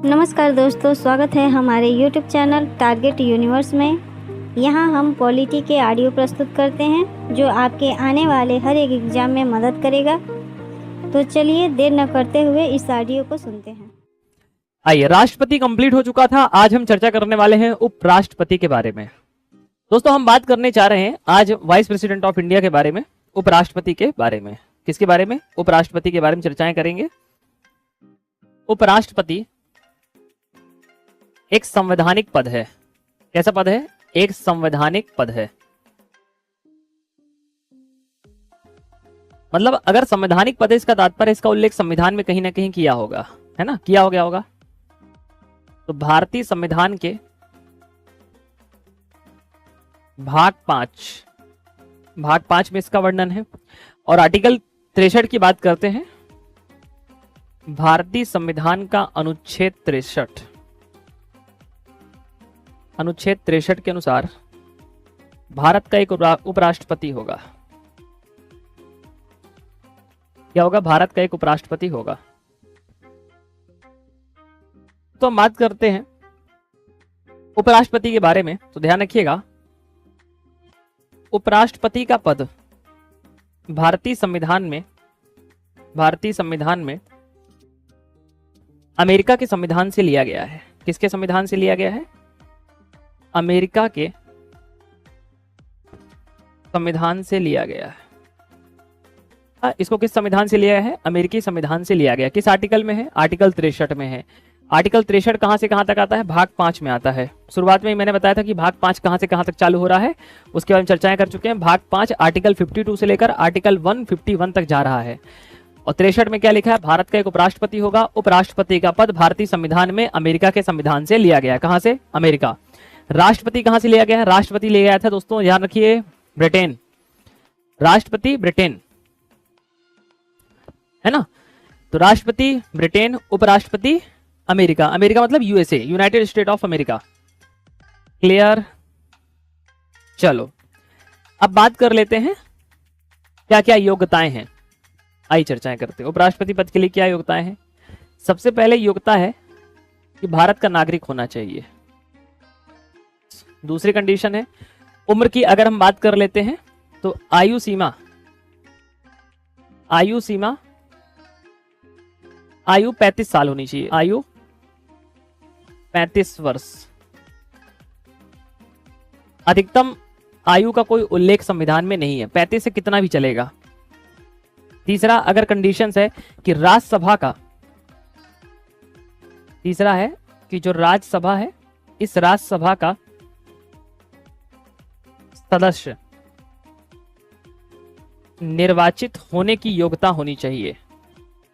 नमस्कार दोस्तों, स्वागत है हमारे YouTube चैनल टारगेट यूनिवर्स में। यहाँ हम पॉलिटी के ऑडियो प्रस्तुत करते हैं जो आपके आने वाले हर एक एग्जाम में मदद करेगा। तो चलिए देर न करते हुए इस ऑडियो को सुनते हैं। आइए, राष्ट्रपति कंप्लीट हो चुका था। आज हम चर्चा करने वाले हैं उपराष्ट्रपति के बारे में। दोस्तों, हम बात करने जा रहे हैं आज वाइस प्रेसिडेंट ऑफ इंडिया के बारे में, उपराष्ट्रपति के बारे में। किसके बारे में? उपराष्ट्रपति के बारे में चर्चाएं करेंगे। उपराष्ट्रपति एक संवैधानिक पद है। कैसा पद है? एक संवैधानिक पद है। मतलब अगर संवैधानिक पद है, इसका तात्पर्य इसका उल्लेख संविधान में कहीं ना कहीं किया होगा, है ना? किया हो गया होगा। तो भारतीय संविधान के भाग 5 में इसका वर्णन है। और आर्टिकल 63 की बात करते हैं। भारतीय संविधान का अनुच्छेद 63 के अनुसार भारत का एक उपराष्ट्रपति होगा। क्या होगा? भारत का एक उपराष्ट्रपति होगा। तो हम बात करते हैं उपराष्ट्रपति के बारे में। तो ध्यान रखिएगा, उपराष्ट्रपति का पद भारतीय संविधान में अमेरिका के संविधान से लिया गया है। किसके संविधान से लिया गया है? अमेरिका के संविधान से लिया गया है। इसको किस संविधान से लिया है? अमेरिकी संविधान से लिया गया। किस आर्टिकल में है? आर्टिकल 63 में है। आर्टिकल 63 कहां से कहां तक आता है? भाग 5 में आता है। शुरुआत में ही मैंने बताया था कि भाग 5 कहां से कहां तक चालू हो रहा है, उसके बारे में चर्चाएं कर चुके हैं। भाग 5 आर्टिकल 52 से लेकर आर्टिकल 151 तक जा रहा है। और 63 में क्या लिखा है? भारत का एक उपराष्ट्रपति होगा। उपराष्ट्रपति का पद भारतीय संविधान में अमेरिका के संविधान से लिया गया है। कहां से? अमेरिका। राष्ट्रपति कहां से लिया गया है? राष्ट्रपति लिया गया था दोस्तों, ध्यान रखिए, ब्रिटेन। राष्ट्रपति ब्रिटेन, है ना? तो राष्ट्रपति ब्रिटेन, उपराष्ट्रपति अमेरिका। अमेरिका मतलब USA, United state of America. Clear? चलो अब बात कर लेते हैं क्या क्या योग्यताएं हैं। आई चर्चाएं करते हैं। उपराष्ट्रपति पद के लिए क्या योग्यताएं हैं? सबसे पहले योग्यता है कि भारत का नागरिक होना चाहिए। दूसरी कंडीशन है उम्र की। अगर हम बात कर लेते हैं तो आयु सीमा 35 साल होनी चाहिए। आयु 35 वर्ष। अधिकतम आयु का कोई उल्लेख संविधान में नहीं है, 35 से कितना भी चलेगा। तीसरा, अगर कंडीशंस है कि राज्यसभा का, तीसरा है कि जो राज्यसभा है, इस राज्यसभा का सदस्य निर्वाचित होने की योग्यता होनी चाहिए।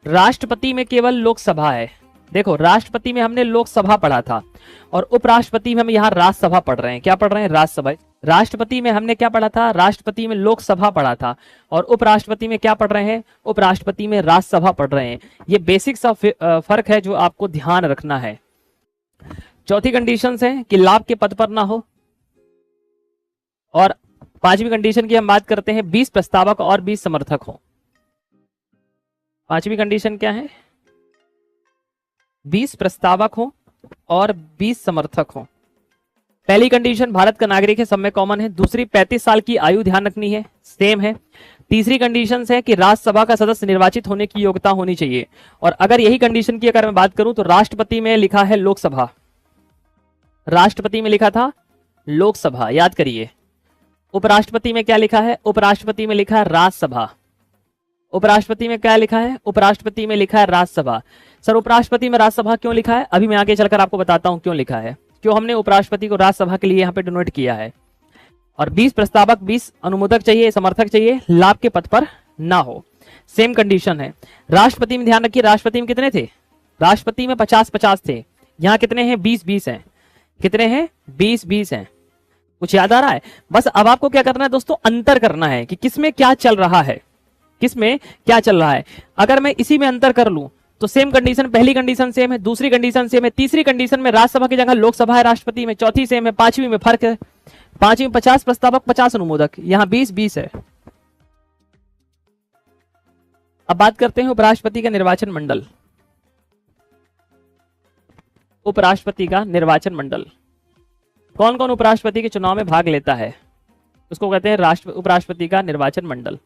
राष्ट्रपति में केवल लोकसभा है। देखो, राष्ट्रपति में हमने लोकसभा पढ़ा था और उपराष्ट्रपति में हम यहाँ राज्यसभा पढ़ रहे हैं। क्या पढ़ रहे हैं? राज्यसभा। राष्ट्रपति में हमने क्या पढ़ा था? राष्ट्रपति में लोकसभा पढ़ा था। और उपराष्ट्रपति में क्या पढ़ रहे हैं? उपराष्ट्रपति में राज्यसभा पढ़ रहे हैं। ये बेसिक सा फर्क है जो आपको ध्यान रखना है। चौथी कंडीशन है कि लाभ के पद पर ना हो। और पांचवी कंडीशन की हम बात करते हैं, 20 प्रस्तावक और 20 समर्थक हो। पांचवी कंडीशन क्या है? 20 प्रस्तावक हो और 20 समर्थक हो। पहली कंडीशन भारत का नागरिक है, सब में कॉमन है। दूसरी 35 साल की आयु ध्यान रखनी है, सेम है। तीसरी कंडीशन है कि राज्यसभा का सदस्य निर्वाचित होने की योग्यता होनी चाहिए। और अगर यही कंडीशन की अगर मैं बात करूं तो राष्ट्रपति में लिखा है लोकसभा, राष्ट्रपति में लिखा था लोकसभा, याद करिए। उपराष्ट्रपति में क्या लिखा है? उपराष्ट्रपति में लिखा है राज्यसभा। उपराष्ट्रपति में क्या लिखा है? उपराष्ट्रपति में लिखा है राज्यसभा। सर, उपराष्ट्रपति में राज्यसभा क्यों लिखा है? अभी मैं आगे चलकर आपको बताता हूं क्यों लिखा है, क्यों हमने उपराष्ट्रपति को राज्यसभा के लिए यहाँ पे डिनोट किया है। और 20 प्रस्तावक, 20 अनुमोदक चाहिए, समर्थक चाहिए, लाभ के पद पर ना हो। सेम कंडीशन है राष्ट्रपति में। ध्यान रखिए, राष्ट्रपति में कितने थे? राष्ट्रपति में 50-50 थे। यहाँ कितने हैं? 20-20 हैं। कितने हैं? 20-20 हैं। कुछ याद आ रहा है? बस अब आपको क्या करना है दोस्तों? अंतर करना है कि किसमें क्या चल रहा है, किसमें क्या चल रहा है। अगर मैं इसी में अंतर कर लूं तो सेम कंडीशन, पहली कंडीशन सेम है, दूसरी कंडीशन सेम है, तीसरी कंडीशन में राज्यसभा की जगह लोकसभा है राष्ट्रपति में, चौथी सेम है, पांचवी में फर्क है। पांचवी में 50 प्रस्तावक 50 अनुमोदक, यहां 20-20 है। अब बात करते हैं उपराष्ट्रपति का निर्वाचन मंडल। उपराष्ट्रपति का निर्वाचन मंडल। कौन कौन उपराष्ट्रपति के चुनाव में भाग लेता है, उसको कहते हैं उपराष्ट्रपति का निर्वाचन मंडल।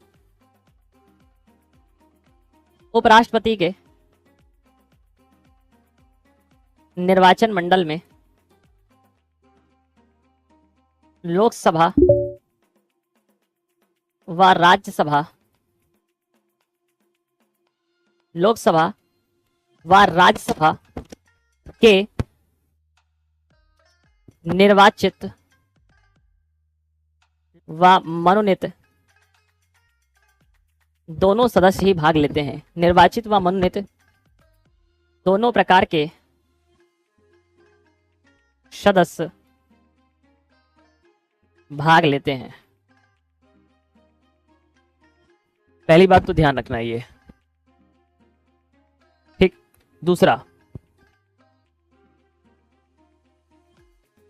उपराष्ट्रपति के निर्वाचन मंडल में लोकसभा व राज्यसभा के निर्वाचित व मनोनीत दोनों सदस्य ही भाग लेते हैं। निर्वाचित व मनोनीत दोनों प्रकार के सदस्य भाग लेते हैं। पहली बात तो ध्यान रखना ये, ठीक। दूसरा,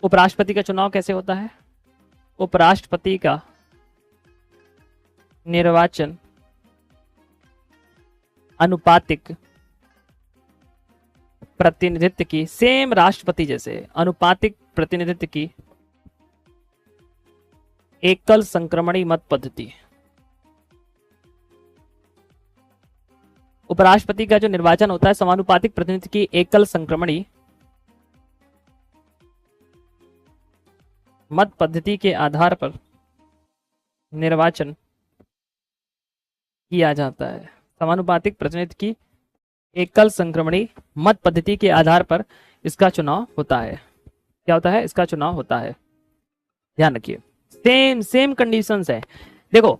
उपराष्ट्रपति का चुनाव कैसे होता है? उपराष्ट्रपति का निर्वाचन अनुपातिक प्रतिनिधित्व की, सेम राष्ट्रपति जैसे अनुपातिक प्रतिनिधित्व की एकल संक्रमणी मत पद्धति। उपराष्ट्रपति का जो निर्वाचन होता है समानुपातिक प्रतिनिधित्व की एकल संक्रमणी मत पद्धति के आधार पर निर्वाचन किया जाता है। समानुपातिक प्रतिनिधित्व की एकल संक्रमणी मत पद्धति के आधार पर इसका चुनाव होता है। क्या होता है? इसका चुनाव होता है। ध्यान रखिए, सेम कंडीशंस है। देखो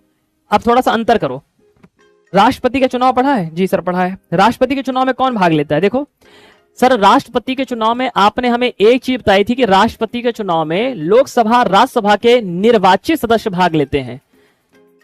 अब थोड़ा सा अंतर करो। राष्ट्रपति का चुनाव पढ़ा है? जी सर पढ़ा है। राष्ट्रपति के चुनाव में कौन भाग लेता है? देखो सर, राष्ट्रपति के चुनाव में आपने हमें एक चीज बताई थी कि राष्ट्रपति के चुनाव में लोकसभा राज्यसभा के निर्वाचित सदस्य भाग लेते हैं।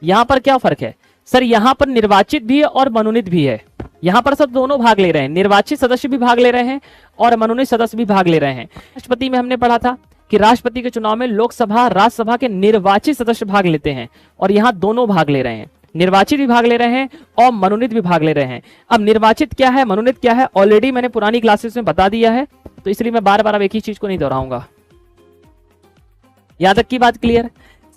यहां पर क्या फर्क है सर? यहां पर निर्वाचित भी है और मनोनीत भी है। यहां पर सब दोनों भाग ले रहे हैं, निर्वाचित सदस्य भी भाग ले रहे हैं और मनोनीत सदस्य भी भाग ले रहे हैं। राष्ट्रपति में हमने पढ़ा था कि राष्ट्रपति के चुनाव में लोकसभा राज्यसभा के निर्वाचित सदस्य भाग लेते हैं और यहां दोनों भाग ले रहे हैं, निर्वाचित भी भाग ले रहे हैं और मनोनीत भी भाग ले रहे हैं। अब निर्वाचित क्या है, मनोनीत क्या है, ऑलरेडी मैंने पुरानी क्लासेस में बता दिया है, तो इसलिए मैं बार बार अब एक ही चीज को नहीं दोहराऊंगा। यहां तक की बात क्लियर?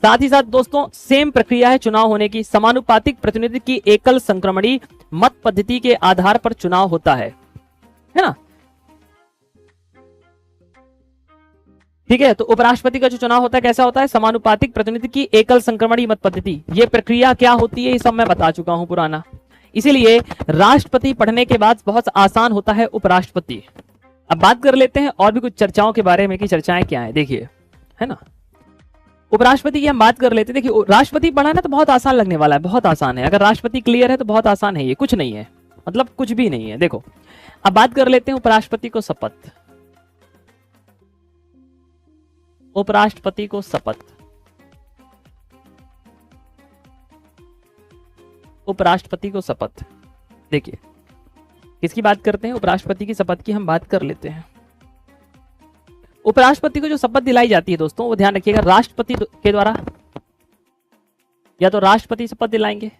साथ ही साथ दोस्तों सेम प्रक्रिया है चुनाव होने की। समानुपातिक प्रतिनिधित्व की एकल संक्रमणी मत पद्धति के आधार पर चुनाव होता है ना? ठीक है, तो उपराष्ट्रपति का जो चुनाव होता है कैसा होता है? समानुपातिक प्रतिनिधित्व की एकल संक्रमणी मत पद्धति। ये प्रक्रिया क्या होती है ये सब मैं बता चुका हूं पुराना, इसीलिए राष्ट्रपति पढ़ने के बाद बहुत आसान होता है उपराष्ट्रपति। अब बात कर लेते हैं और भी कुछ चर्चाओं के बारे में कि चर्चाएं क्या है। देखिए, है ना, उपराष्ट्रपति की हम बात कर लेते हैं। देखिए राष्ट्रपति पढ़ा है ना, तो बहुत आसान लगने वाला है, बहुत आसान है। अगर राष्ट्रपति क्लियर है तो बहुत आसान है, ये कुछ नहीं है, मतलब कुछ भी नहीं है। देखो अब बात कर लेते हैं उपराष्ट्रपति को शपथ। उपराष्ट्रपति को शपथ, उपराष्ट्रपति को शपथ। देखिए किसकी बात करते हैं? उपराष्ट्रपति की शपथ की हम बात कर लेते हैं। उपराष्ट्रपति को जो शपथ दिलाई जाती है दोस्तों, वो ध्यान रखिएगा राष्ट्रपति के द्वारा, या तो राष्ट्रपति शपथ दिलाएंगे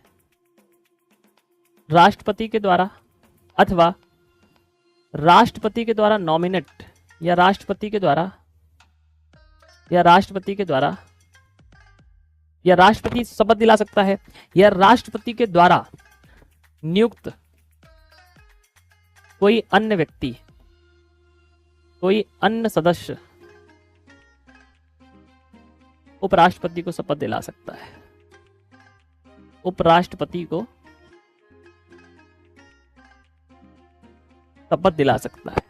राष्ट्रपति के द्वारा, अथवा राष्ट्रपति के द्वारा नॉमिनेट, या राष्ट्रपति के द्वारा, या राष्ट्रपति के द्वारा, या राष्ट्रपति शपथ दिला सकता है, या राष्ट्रपति के द्वारा नियुक्त कोई अन्य व्यक्ति, कोई अन्य सदस्य उपराष्ट्रपति को शपथ दिला सकता है। उपराष्ट्रपति को शपथ दिला सकता है।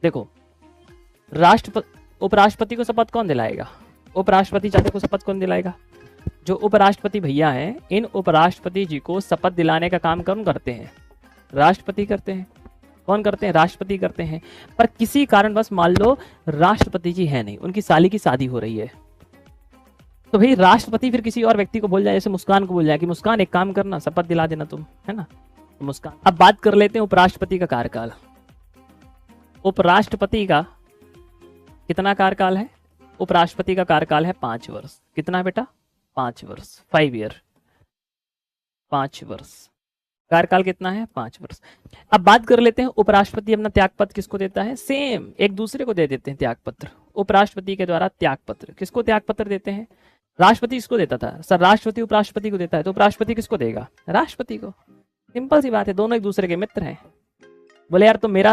देखो उपराष्ट्रपति को शपथ कौन दिलाएगा? उपराष्ट्रपति चाचा को शपथ कौन दिलाएगा? जो उपराष्ट्रपति भैया हैं, इन उपराष्ट्रपति जी को शपथ दिलाने का काम कौन करते हैं? राष्ट्रपति करते हैं। कौन करते हैं? राष्ट्रपति करते हैं। पर किसी कारणवश मान लो राष्ट्रपति जी है नहीं, उनकी साली की शादी हो रही है, तो भाई राष्ट्रपति फिर किसी और व्यक्ति को बोल जाए, जैसे मुस्कान को बोल जाए कि मुस्कान एक काम करना, शपथ दिला देना तुम, है ना, तो मुस्कान। अब बात कर लेते हैं उपराष्ट्रपति का कार्यकाल। उपराष्ट्रपति का कितना कार्यकाल है? उपराष्ट्रपति का कार्यकाल है 5 वर्ष। कितना बेटा? 5 वर्ष, 5 ईयर, 5 वर्ष। कार्यकाल कितना है? 5 वर्ष। अब बात कर लेते हैं उपराष्ट्रपति अपना त्यागपत्र किसको देता है? सेम एक दूसरे को दे देते हैं त्यागपत्र। उपराष्ट्रपति के द्वारा त्यागपत्र, किसको त्यागपत्र देते हैं? राष्ट्रपति किसको देता था सर? राष्ट्रपति उपराष्ट्रपति को देता है, तो उपराष्ट्रपति किसको देगा? राष्ट्रपति को। सिंपल सी बात है, दोनों एक दूसरे के मित्र हैं। बोले यार तुम मेरा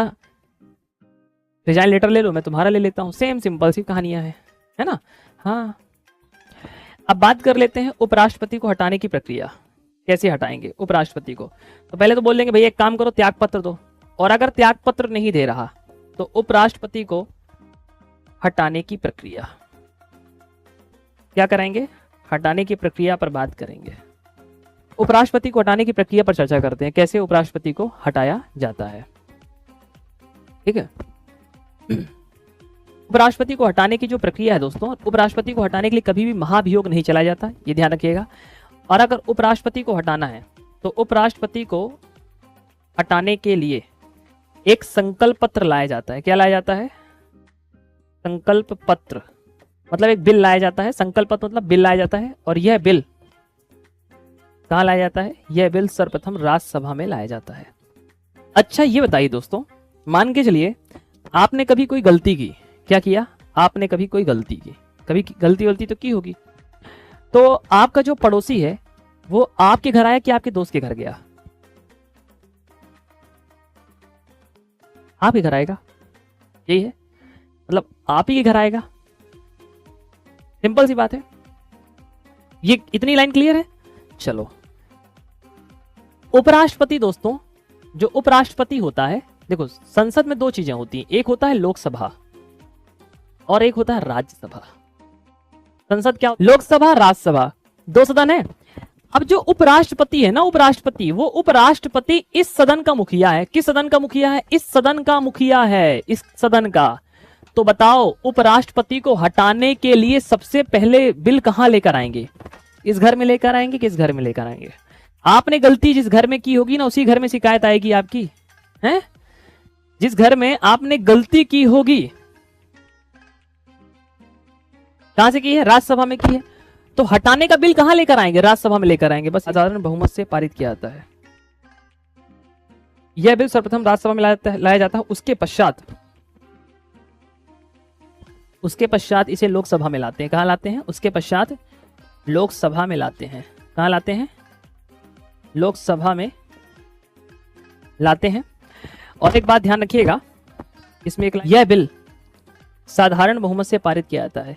रिजाइन लेटर ले लो, मैं तुम्हारा ले लेता हूं। सेम सिंपल सी कहानियां है ना? हाँ। अब बात कर लेते हैं उपराष्ट्रपति को हटाने की प्रक्रिया, कैसे हटाएंगे उपराष्ट्रपति को। तो पहले तो बोल देंगे भैया एक काम करो, त्यागपत्र दो, और अगर त्यागपत्र नहीं दे रहा तो उपराष्ट्रपति को हटाने की प्रक्रिया क्या कराएंगे? हटाने की प्रक्रिया पर बात करेंगे। उपराष्ट्रपति को हटाने की प्रक्रिया पर चर्चा करते हैं, कैसे उपराष्ट्रपति को हटाया जाता है। ठीक है, उपराष्ट्रपति को हटाने की जो प्रक्रिया है दोस्तों, उपराष्ट्रपति को हटाने के लिए कभी भी महाभियोग नहीं चलाया जाता, ये ध्यान रखिएगा। और अगर उपराष्ट्रपति को हटाना है तो उपराष्ट्रपति को हटाने के लिए एक संकल्प पत्र लाया जाता है। क्या लाया जाता है? संकल्प पत्र, मतलब एक बिल लाया जाता है। संकल्प पत्र मतलब बिल लाया जाता है, और यह बिल कहाँ लाया जाता है? यह बिल सर्वप्रथम राज्यसभा में लाया जाता है। अच्छा ये बताइए दोस्तों, मान के चलिए आपने कभी कोई गलती की। क्या किया? आपने कभी कोई गलती की, कभी गलती तो की होगी। तो आपका जो पड़ोसी है वो आपके घर आया कि आपके दोस्त के घर गया? आपके घर आएगा, यही है मतलब आप ही के घर आएगा। सिंपल सी बात है, ये इतनी लाइन क्लियर है। चलो, उपराष्ट्रपति दोस्तों, जो उपराष्ट्रपति होता है, देखो संसद में दो चीजें होती हैं, एक होता है लोकसभा और एक होता है राज्यसभा। संसद क्या? लोकसभा, राज्यसभा, दो सदन है। अब जो उपराष्ट्रपति है ना, उपराष्ट्रपति, वो उपराष्ट्रपति इस सदन का मुखिया है। किस सदन का मुखिया है? इस सदन का मुखिया है, इस सदन का। तो बताओ उपराष्ट्रपति को हटाने के लिए सबसे पहले बिल कहां लेकर आएंगे? इस घर में लेकर आएंगे, किस घर में लेकर आएंगे? आपने गलती जिस घर में की होगी ना, उसी घर में शिकायत आएगी आपकी, हैं? जिस घर में आपने गलती की होगी, कहां से की है? राज्यसभा में की है। तो हटाने का बिल कहां लेकर आएंगे? राज्यसभा में लेकर आएंगे। बस साधारण बहुमत से पारित किया जाता है। यह बिल सर्वप्रथम राज्यसभा में लाया जाता है। उसके पश्चात इसे लोकसभा में लाते हैं। कहां लाते हैं? उसके पश्चात लोकसभा में लाते हैं। कहां लाते हैं? लोकसभा में लाते हैं। और एक बात ध्यान रखिएगा, इसमें यह बिल साधारण बहुमत से पारित किया जाता है।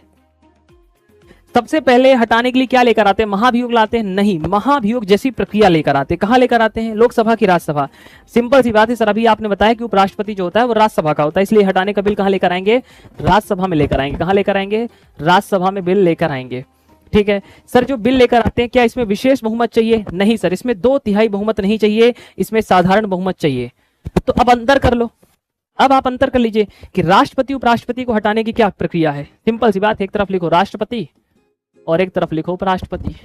सबसे पहले हटाने के लिए क्या लेकर आते हैं? महाभियोग लाते हैं? नहीं, महाभियोग जैसी प्रक्रिया लेकर आते हैं। कहां लेकर आते हैं? लोकसभा की राज्यसभा। सिंपल सी बात है सर, अभी आपने बताया कि उपराष्ट्रपति जो होता है वो राज्यसभा का होता है, इसलिए हटाने का बिल कहां लेकर आएंगे? राज्यसभा में लेकर आएंगे। कहां लेकर आएंगे? राज्यसभा में बिल लेकर आएंगे। ठीक है सर, जो बिल लेकर आते हैं क्या इसमें विशेष बहुमत चाहिए? नहीं सर, इसमें 2/3 बहुमत नहीं चाहिए, इसमें साधारण बहुमत चाहिए। तो अब अंतर कर लो, अब आप अंतर कर लीजिए कि राष्ट्रपति उपराष्ट्रपति को हटाने की क्या प्रक्रिया है। सिंपल सी बात है, एक तरफ लिखो राष्ट्रपति और एक तरफ लिखो उपराष्ट्रपति।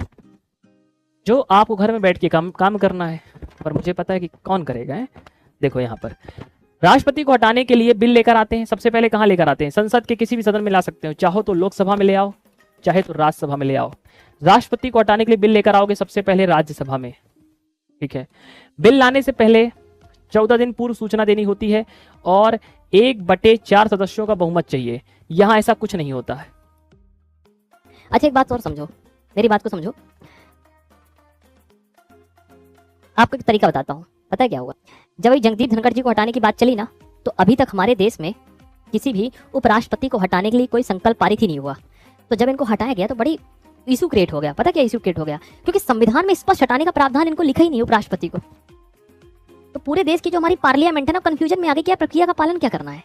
जो आपको घर में बैठ के काम करना है, पर मुझे पता है कि कौन करेगा है। देखो यहाँ पर राष्ट्रपति को हटाने के लिए बिल लेकर आते हैं। सबसे पहले कहां लेकर आते हैं? संसद के किसी भी सदन में ला सकते हो, चाहो तो लोकसभा में ले आओ, चाहे तो राज्यसभा में ले आओ। राष्ट्रपति को हटाने के लिए बिल लेकर आओगे सबसे पहले राज्यसभा में। ठीक है, बिल लाने से पहले 14 दिन पूर्व सूचना देनी होती है और 1/4 सदस्यों का बहुमत चाहिए। यहां ऐसा कुछ नहीं होता है। अच्छा एक बात और समझो, मेरी बात को समझो। आपको एक तरीका बताता हूँ, पता है क्या हुआ? जब ये जगदीप धनखड़ जी को हटाने की बात चली ना, तो अभी तक हमारे देश में किसी भी उपराष्ट्रपति को हटाने के लिए कोई संकल्प पारित ही नहीं हुआ। तो जब इनको हटाया गया तो बड़ी इशू क्रिएट हो गया। पता क्या इशू क्रिएट हो गया? क्योंकि संविधान में स्पष्ट हटाने का प्रावधान इनको लिखा ही नहीं उपराष्ट्रपति को। तो पूरे देश की जो हमारी पार्लियामेंट है ना, कंफ्यूजन में आ गई क्या प्रक्रिया का पालन क्या करना है,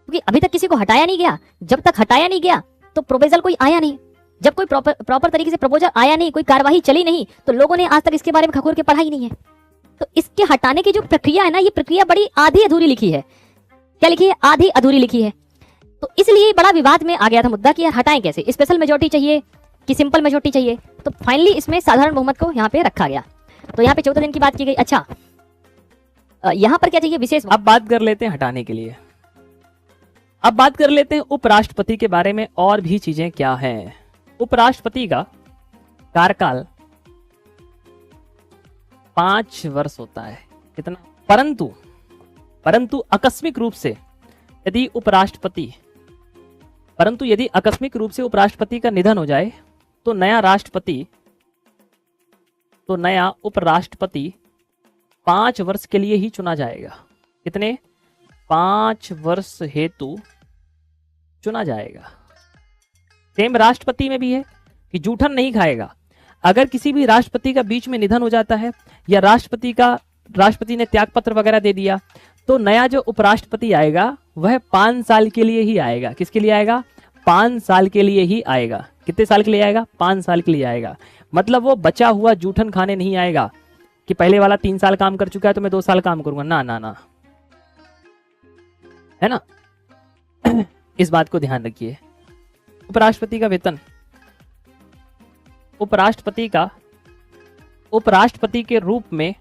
क्योंकि अभी तक किसी को हटाया नहीं गया। जब तक हटाया नहीं गया तो प्रोपोजल कोई आया नहीं। जब कोई प्रॉपर तरीके से प्रपोजल आया नहीं, कोई कार्यवाही चली नहीं, तो लोगों ने आज तक इसके बारे में खखोर के पढ़ा ही नहीं है। तो इसके हटाने की जो प्रक्रिया है ना, ये प्रक्रिया बड़ी आधी अधूरी लिखी है। क्या लिखी है? आधी अधूरी लिखी है। तो इसलिए बड़ा विवाद में आ गया था मुद्दा कि यार हटाएं कैसे, स्पेशल मेजोरिटी चाहिए कि सिंपल मेजोरिटी चाहिए। तो फाइनली इसमें साधारण बहुमत को यहाँ पे रखा गया। तो यहाँ पे 14 दिन की बात की गई। अच्छा यहाँ पर क्या चाहिए? विशेष। अब बात कर लेते हैं हटाने के लिए। अब बात कर लेते हैं उपराष्ट्रपति के बारे में और भी चीजें क्या हैं। उपराष्ट्रपति का कार्यकाल 5 वर्ष होता है। कितना? परंतु आकस्मिक रूप से यदि आकस्मिक रूप से उपराष्ट्रपति का निधन हो जाए तो नया उपराष्ट्रपति 5 वर्ष के लिए ही चुना जाएगा। कितने? 5 वर्ष हेतु चुना जाएगा। सेम राष्ट्रपति में भी है कि जूठन नहीं खाएगा। अगर किसी भी राष्ट्रपति का बीच में निधन हो जाता है या राष्ट्रपति ने त्याग पत्र वगैरह दे दिया तो नया जो उपराष्ट्रपति आएगा वह 5 साल के लिए ही आएगा। किसके लिए आएगा? 5 साल के लिए ही आएगा। कितने साल के लिए आएगा? 5 साल के लिए आएगा। मतलब वो बचा हुआ जूठन खाने नहीं आएगा कि पहले वाला 3 साल काम कर चुका है तो मैं 2 साल काम करूंगा। ना ना ना, है ना। इस बात को ध्यान रखिए। उपराष्ट्रपति का वेतन, उपराष्ट्रपति के रूप में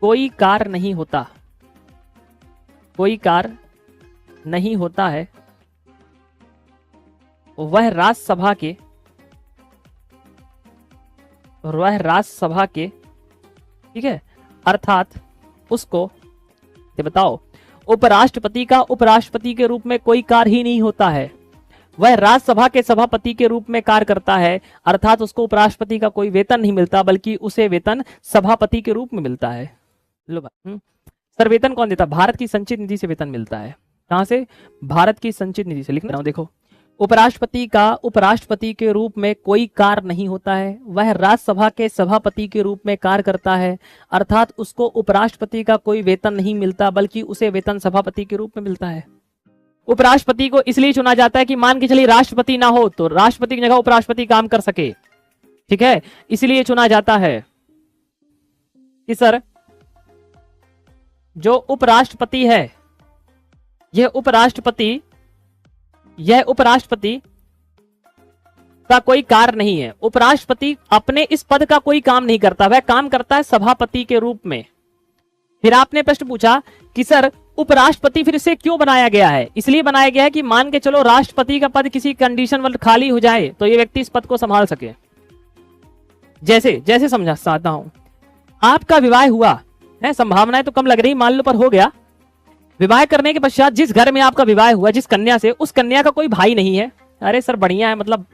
कोई कार्य नहीं होता, कोई कार्य नहीं होता है। वह राज्यसभा के, ठीक है, अर्थात उसको ये बताओ, उपराष्ट्रपति का उपराष्ट्रपति के रूप में कोई कार्य ही नहीं होता है। वह राज्यसभा के सभापति के रूप में कार्य करता है, अर्थात उसको उपराष्ट्रपति का कोई वेतन नहीं मिलता बल्कि उसे वेतन सभापति के रूप में मिलता है। लो भाई, सर वेतन कौन देता? भारत की संचित निधि से वेतन मिलता है। कहां से? भारत की संचित निधि से। लिखना देखो, उपराष्ट्रपति का उपराष्ट्रपति के रूप में कोई कार्य नहीं होता है। वह राज्यसभा के सभापति के रूप में कार्य करता है, अर्थात उसको उपराष्ट्रपति का कोई वेतन नहीं मिलता बल्कि उसे वेतन सभापति के रूप में मिलता है। उपराष्ट्रपति को इसलिए चुना जाता है कि मान के चलिए राष्ट्रपति ना हो तो राष्ट्रपति की जगह उपराष्ट्रपति काम कर सके, ठीक है, इसलिए चुना जाता है कि सर जो उपराष्ट्रपति है यह उपराष्ट्रपति का कोई कार्य नहीं है। उपराष्ट्रपति अपने इस पद का कोई काम नहीं करता, वह काम करता है सभापति के रूप में। फिर आपने प्रश्न पूछा कि सर उपराष्ट्रपति फिर से क्यों बनाया गया है? इसलिए बनाया गया है कि मान के चलो राष्ट्रपति का पद किसी कंडीशन वल खाली हो जाए तो ये व्यक्ति इस पद को संभाल सके। जैसे समझा चाहता हूं, आपका विवाह हुआ है, संभावनाएं तो कम लग रही, मान लो पर हो गया। विवाह करने के पश्चात जिस घर में आपका विवाह हुआ, जिस कन्या से, उस कन्या का कोई भाई नहीं है। अरे सर बढ़िया है, मतलब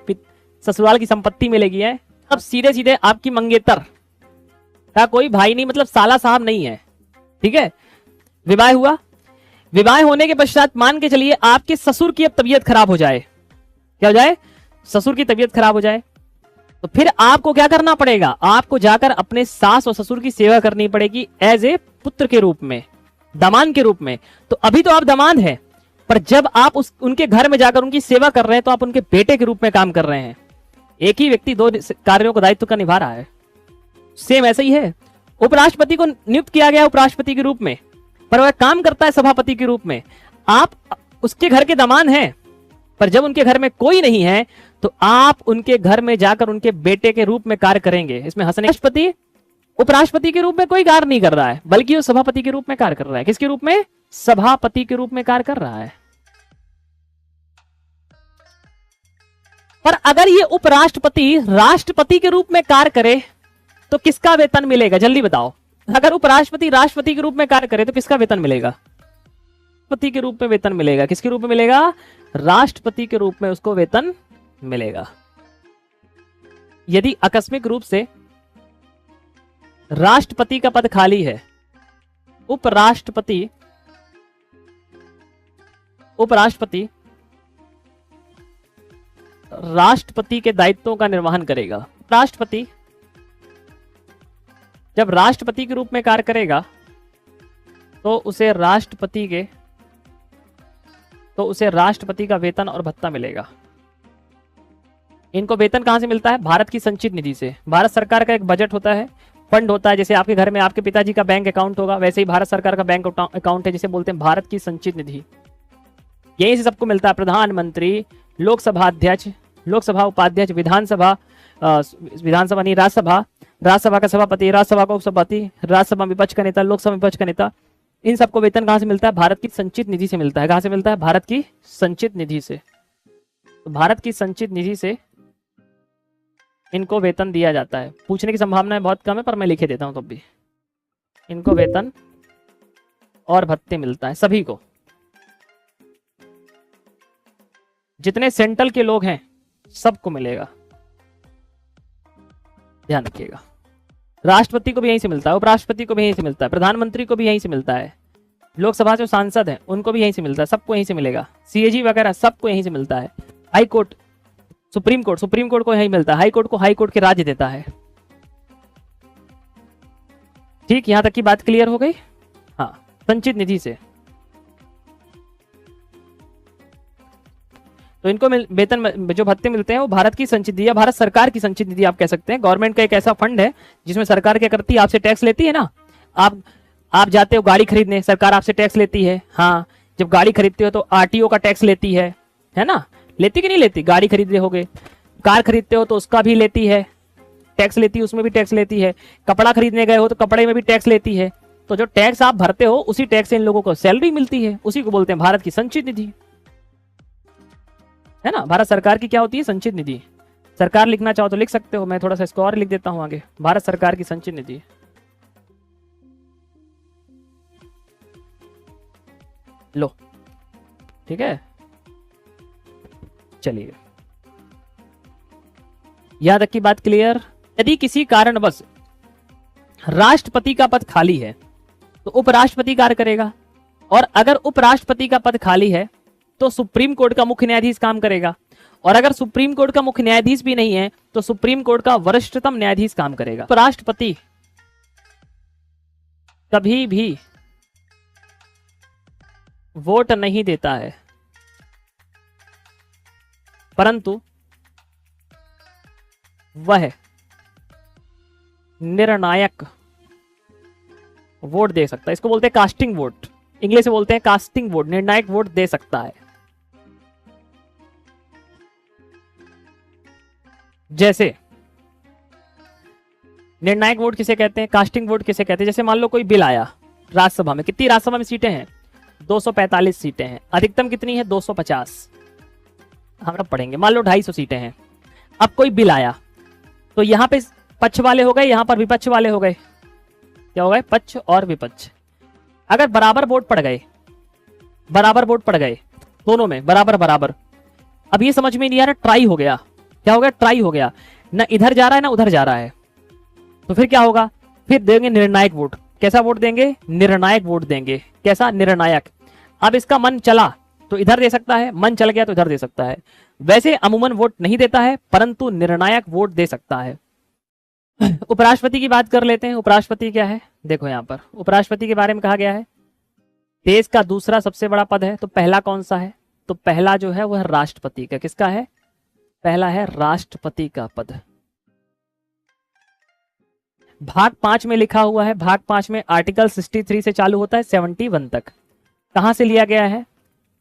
ससुराल की संपत्ति मिलेगी है। अब सीधे सीधे आपकी मंगेतर का कोई भाई नहीं, मतलब साला साहब नहीं है, ठीक है। विवाह हुआ, विवाह होने के पश्चात मान के चलिए आपके ससुर की अब तबीयत खराब हो जाए। क्या हो जाए? ससुर की तबीयत खराब हो जाए तो फिर आपको क्या करना पड़ेगा? आपको जाकर अपने सास और ससुर की सेवा करनी पड़ेगी एज ए पुत्र के रूप में, दामाद के रूप में। तो अभी तो आप दामाद हैं, पर जब आप उनके घर में जाकर उनकी सेवा कर रहे हैं तो आप उनके बेटे के रूप में काम कर रहे हैं। एक ही व्यक्ति 2 कार्यों को दायित्व का निभा रहा है। सेम ऐसा ही है, उपराष्ट्रपति को नियुक्त किया गया उपराष्ट्रपति के रूप में, पर वह काम करता है सभापति के रूप में। आप उसके घर के दामाद हैं, पर जब उनके घर में कोई नहीं है तो आप उनके घर में जाकर उनके बेटे के रूप में कार्य करेंगे। इसमें हंसने, राष्ट्रपति उपराष्ट्रपति के रूप में कोई कार्य नहीं कर रहा है बल्कि वो सभापति के रूप में कार्य कर रहा है। किसके रूप में? सभापति के रूप में कार्य कर रहा है। पर अगर ये उपराष्ट्रपति राष्ट्रपति के रूप में कार्य करे तो किसका वेतन मिलेगा? जल्दी बताओ। अगर उपराष्ट्रपति राष्ट्रपति के रूप में कार्य करे तो किसका वेतन मिलेगा? राष्ट्रपति के रूप में वेतन मिलेगा। किसके रूप में मिलेगा? राष्ट्रपति के रूप में उसको वेतन मिलेगा। यदि आकस्मिक रूप से राष्ट्रपति का पद खाली है, उपराष्ट्रपति राष्ट्रपति के दायित्वों का निर्वहन करेगा। राष्ट्रपति जब राष्ट्रपति के रूप में कार्य करेगा तो उसे राष्ट्रपति का वेतन और भत्ता मिलेगा। इनको वेतन कहां से मिलता है? भारत की संचित निधि से। भारत सरकार का एक बजट होता है, फंड होता है। जैसे आपके घर में आपके पिताजी का बैंक अकाउंट होगा, वैसे ही भारत सरकार का बैंक अकाउंट है जिसे बोलते हैं भारत की संचित निधि। यहीं से सबको मिलता है। प्रधानमंत्री, लोकसभा अध्यक्ष, लोकसभा उपाध्यक्ष, विधानसभा नहीं, राज्यसभा का सभापति, राज्यसभा का उपसभापति, राज्यसभा विपक्ष का नेता, लोकसभा विपक्ष का नेता, इन सबको वेतन कहां से मिलता है? भारत की संचित निधि से मिलता है। कहां से मिलता है? भारत की संचित निधि से। तो भारत की संचित निधि से इनको वेतन दिया जाता है। पूछने की संभावना बहुत कम है पर मैं लिखे देता हूं तब भी। इनको वेतन और भत्ते मिलता है सभी को, जितने सेंट्रल के लोग हैं सबको मिलेगा, ध्यान रखिएगा। राष्ट्रपति को भी यहीं से मिलता है, उपराष्ट्रपति को भी यहीं से मिलता है, प्रधानमंत्री को भी यहीं से मिलता है, लोकसभा जो सांसद हैं उनको भी यहीं से मिलता है, सबको यहीं से मिलेगा। सीएजी वगैरह सबको यहीं से मिलता है। हाई कोर्ट, सुप्रीम कोर्ट को यहीं मिलता है। हाई कोर्ट को हाई कोर्ट के राज्य देता है। ठीक, यहां तक की बात क्लियर हो गई। हाँ, संचित निधि से तो इनको वेतन जो भत्ते मिलते हैं वो भारत की संचित निधि या भारत सरकार की संचित निधि आप कह सकते हैं। गवर्नमेंट का एक ऐसा फंड है जिसमें सरकार क्या करती है, आपसे टैक्स लेती है ना। आप जाते हो गाड़ी खरीदने, सरकार आपसे टैक्स लेती है। हाँ, जब गाड़ी खरीदते हो तो आरटीओ का टैक्स लेती है ना, लेती कि नहीं लेती। गाड़ी खरीद रहे होगे, कार खरीदते हो तो उसका भी लेती है, टैक्स लेती है, उसमें भी टैक्स लेती है। कपड़ा खरीदने गए हो तो कपड़े में भी टैक्स लेती है। तो जो टैक्स आप भरते हो उसी टैक्स से इन लोगों को सैलरी मिलती है, उसी को बोलते हैं भारत की संचित निधि, है ना। भारत सरकार की क्या होती है, संचित निधि। सरकार लिखना चाहो तो लिख सकते हो, मैं थोड़ा सा इसको और लिख देता हूं आगे, भारत सरकार की संचित निधि। लो, ठीक है, चलिए यहां तक की बात क्लियर। यदि किसी कारणवश राष्ट्रपति का पद खाली है तो उपराष्ट्रपति कार्य करेगा, और अगर उपराष्ट्रपति का पद खाली है तो सुप्रीम कोर्ट का मुख्य न्यायाधीश काम करेगा, और अगर सुप्रीम कोर्ट का मुख्य न्यायाधीश भी नहीं है तो सुप्रीम कोर्ट का वरिष्ठतम न्यायाधीश काम करेगा। उपराष्ट्रपति कभी भी वोट नहीं देता है, परंतु वह निर्णायक वोट दे सकता है। इसको बोलते हैं कास्टिंग वोट, इंग्लिश में बोलते हैं कास्टिंग वोट। निर्णायक वोट दे सकता है। जैसे निर्णायक वोट किसे कहते हैं, कास्टिंग वोट किसे कहते हैं। जैसे मान लो कोई बिल आया राज्यसभा में, कितनी राज्यसभा में सीटें हैं, 245 सीटें हैं, अधिकतम कितनी है, 250, हम लोग पढ़ेंगे। मान लो 250 सीटें हैं। अब कोई बिल आया तो यहां पे पक्ष वाले हो गए, यहां पर विपक्ष वाले हो गए। क्या हो गए, पक्ष और विपक्ष। अगर बराबर वोट पड़ गए, बराबर वोट पड़ गए दोनों में, बराबर बराबर, अब ये समझ में नहीं आ रहा, ट्राई हो गया। क्या हो गया, ट्राई हो गया, ना इधर जा रहा है ना उधर जा रहा है, तो फिर क्या होगा, फिर देंगे निर्णायक वोट। कैसा वोट देंगे, निर्णायक वोट देंगे। कैसा, निर्णायक। अब इसका मन चला तो इधर दे सकता है, मन चल गया तो इधर दे सकता है। वैसे अमूमन वोट नहीं देता है, परंतु निर्णायक वोट दे सकता है। उपराष्ट्रपति की बात कर लेते हैं। उपराष्ट्रपति क्या है, देखो यहां पर उपराष्ट्रपति के बारे में कहा गया है देश का दूसरा सबसे बड़ा पद है। तो पहला कौन सा है, तो पहला जो है वह राष्ट्रपति का। किसका है, पहला है राष्ट्रपति का पद। भाग 5 में लिखा हुआ है, भाग 5 में आर्टिकल 63 से चालू होता है 71 तक। कहां से लिया गया है,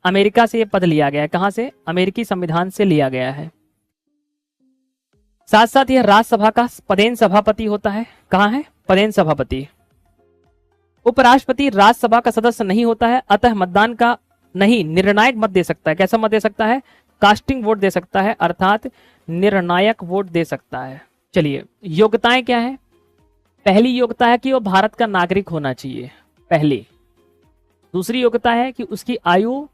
अमेरिका से यह पद लिया गया है। कहां से, अमेरिकी संविधान से लिया गया है। साथ साथ यह राज्यसभा का पदेन सभापति होता है। कहां है, पदेन सभापति। उपराष्ट्रपति राज्यसभा का सदस्य नहीं होता है, अतः मतदान का नहीं, निर्णायक मत दे सकता है। कैसा मत दे सकता है, कास्टिंग वोट दे सकता है, अर्थात निर्णायक वोट दे सकता है। चलिए, योग्यताएं क्या है। पहली योग्यता है कि वो भारत का नागरिक होना चाहिए, पहली। दूसरी योग्यता है कि उसकी आयु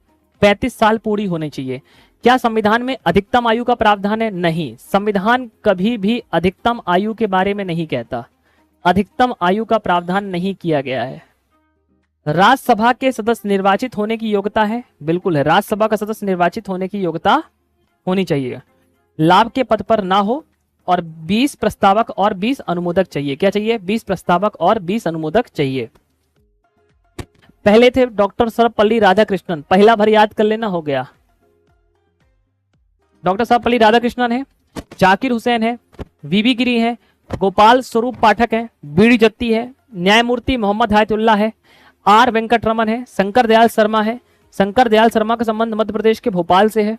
35 साल पूरी होनी चाहिए। क्या संविधान में अधिकतम आयु का प्रावधान है, नहीं। संविधान कभी भी अधिकतम आयु के बारे में नहीं कहता, अधिकतम आयु का प्रावधान नहीं किया गया है। राज्यसभा के सदस्य निर्वाचित होने की योग्यता है, बिल्कुल है, राज्यसभा का सदस्य निर्वाचित होने की योग्यता होनी चाहिए। लाभ के पद पर ना हो, और 20 प्रस्तावक और 20 अनुमोदक चाहिए। क्या चाहिए, 20 प्रस्तावक और 20 अनुमोदक चाहिए। पहले थे डॉक्टर सर्वपल्ली राधाकृष्णन, पहला भर याद कर लेना, हो गया। डॉक्टर सर्वपल्ली राधाकृष्णन है, जाकिर हुसैन है, वीबी गिरी है, गोपाल स्वरूप पाठक है, बीडी जत्ती है, न्यायमूर्ति मोहम्मद हायतुल्लाह है, आर वेंकटरमन है, शंकर दयाल शर्मा है। शंकर दयाल शर्मा का संबंध मध्य प्रदेश के भोपाल से है।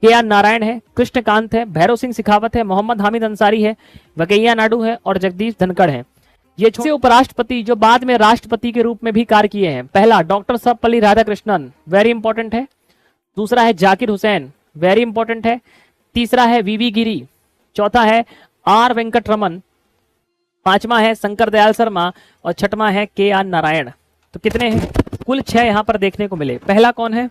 के आर नारायण है, कृष्णकांत है, भैरव सिंह सिखावत है, मोहम्मद हामिद अंसारी है, वकैया नायडू है और जगदीश धनखड़ है। ये छह उपराष्ट्रपति जो बाद में राष्ट्रपति के रूप में भी कार्य किए हैं। पहला doctor Sarvepalli Radhakrishnan, very important है। दूसरा है जाकिर हुसैन, वेरी इंपॉर्टेंट है। तीसरा है वीवी गिरी, चौथा है आर वेंकटरमन, पांचवा है शंकर दयाल शर्मा और छठवां है के आर नारायण। तो कितने हैं? कुल 6 यहां पर देखने को मिले। पहला कौन है?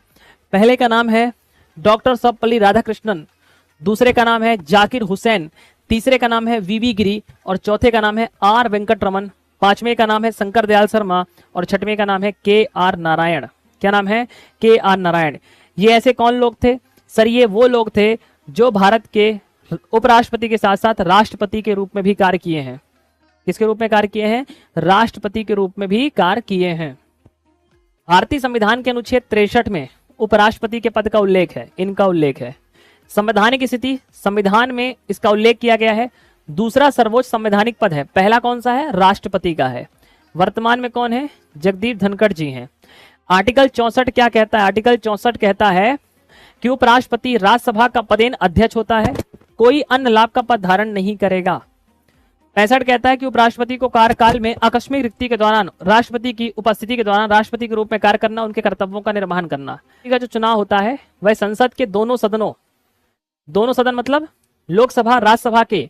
पहले का नाम है डॉक्टर सर्वपल्ली राधाकृष्णन, दूसरे का नाम है जाकिर हुसैन, तीसरे का नाम है वीवी गिरी और चौथे का नाम है आर वेंकटरमन, पांचवें का नाम है शंकर दयाल शर्मा और छठवें का नाम है के आर नारायण। क्या नाम है? के आर नारायण। ये ऐसे कौन लोग थे सर? ये वो लोग थे जो भारत के उपराष्ट्रपति के साथ साथ राष्ट्रपति के रूप में भी कार्य किए हैं। किसके रूप में कार्य किए हैं? राष्ट्रपति के रूप में भी कार्य किए हैं। भारतीय संविधान के अनुच्छेद 63 में उपराष्ट्रपति के पद का उल्लेख है, इनका उल्लेख है। संवैधानिक स्थिति, संविधान में इसका उल्लेख किया गया है। दूसरा सर्वोच्च संवैधानिक पद है, पहला कौन सा है? राष्ट्रपति का है। वर्तमान में कौन है? जगदीप धनखड़ जी हैं। आर्टिकल 64 क्या कहता है? आर्टिकल 64 कहता है कि उपराष्ट्रपति राज्यसभा का पदेन अध्यक्ष होता है, कोई अन्य लाभ का पद धारण नहीं करेगा। 65 कहता है कि उपराष्ट्रपति को कार्यकाल में आकस्मिक रिक्ति के दौरान राष्ट्रपति की उपस्थिति के दौरान राष्ट्रपति के रूप में कार्य करना, उनके कर्तव्यों का निर्वहन करना। का जो चुनाव होता है वह संसद के दोनों सदनों, दोनों सदन मतलब लोकसभा राज्यसभा के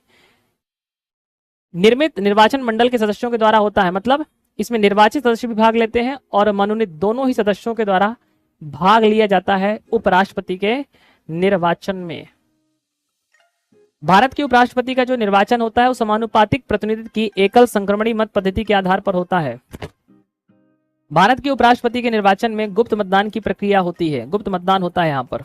निर्मित निर्वाचन मंडल के सदस्यों के द्वारा होता है। मतलब इसमें निर्वाचित सदस्य भी भाग लेते हैं और मनोनीत दोनों ही सदस्यों के द्वारा भाग लिया जाता है उपराष्ट्रपति के निर्वाचन में। भारत के उपराष्ट्रपति का जो निर्वाचन होता है वो समानुपातिक प्रतिनिधित्व की एकल संक्रमणी मत पद्धति के आधार पर होता है। भारत के उपराष्ट्रपति के निर्वाचन में गुप्त मतदान की प्रक्रिया होती है, गुप्त मतदान होता है यहाँ पर।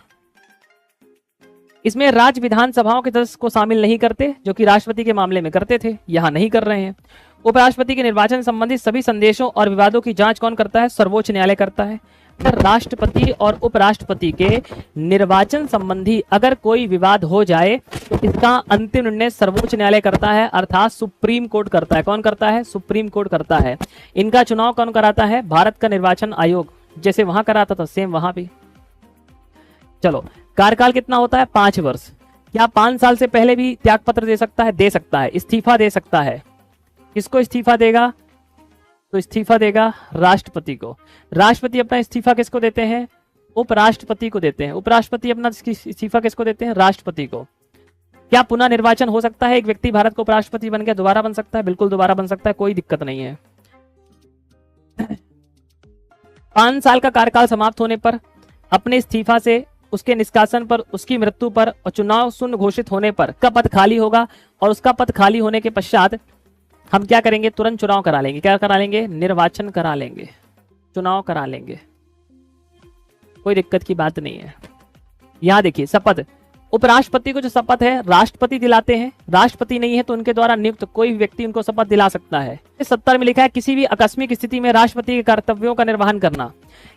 इसमें राज्य विधानसभाओं के सदस्य को शामिल नहीं करते, जो कि राष्ट्रपति के मामले में करते थे, यहाँ नहीं कर रहे हैं। उपराष्ट्रपति के निर्वाचन संबंधित सभी संदेशों और विवादों की जांच कौन करता है? सर्वोच्च न्यायालय करता है। राष्ट्रपति और उपराष्ट्रपति के निर्वाचन संबंधी अगर कोई विवाद हो जाए तो इसका अंतिम निर्णय सर्वोच्च न्यायालय करता है, अर्थात सुप्रीम कोर्ट करता है। कौन करता है? सुप्रीम कोर्ट करता है। इनका चुनाव कौन कराता है? भारत का निर्वाचन आयोग, जैसे वहां कराता था सेम वहां भी। चलो, कार्यकाल कितना होता है? 5 वर्ष। क्या 5 साल से पहले भी त्यागपत्र दे सकता है? दे सकता है, इस्तीफा दे सकता है। किसको इस्तीफा देगा? तो इस्तीफा देगा राष्ट्रपति को। राष्ट्रपति अपना इस्तीफा किसको देते हैं? उपराष्ट्रपति को देते हैं। उपराष्ट्रपति अपना इस्तीफा किसको देते हैं? राष्ट्रपति को। क्या पुनः निर्वाचन हो सकता है? एक व्यक्ति भारत का उपराष्ट्रपति बन गया, दोबारा बन सकता है? बिल्कुल दोबारा बन सकता है, कोई दिक्कत नहीं है। 5 साल का कार्यकाल समाप्त होने पर अपने इस्तीफा से, उसके निष्कासन पर, उसकी मृत्यु पर और चुनाव शून्य घोषित होने पर का पद खाली होगा और उसका पद खाली होने के पश्चात हम क्या करेंगे? तुरंत चुनाव करा लेंगे। क्या करा लेंगे? निर्वाचन करा लेंगे, चुनाव करा लेंगे, कोई दिक्कत की बात नहीं है। यहां देखिए शपथ, उपराष्ट्रपति को जो शपथ है राष्ट्रपति दिलाते हैं। राष्ट्रपति नहीं है तो उनके द्वारा नियुक्त कोई भी व्यक्ति उनको शपथ दिला सकता है। 70 में लिखा है किसी भी आकस्मिक स्थिति में राष्ट्रपति के कर्तव्यों का निर्वहन करना।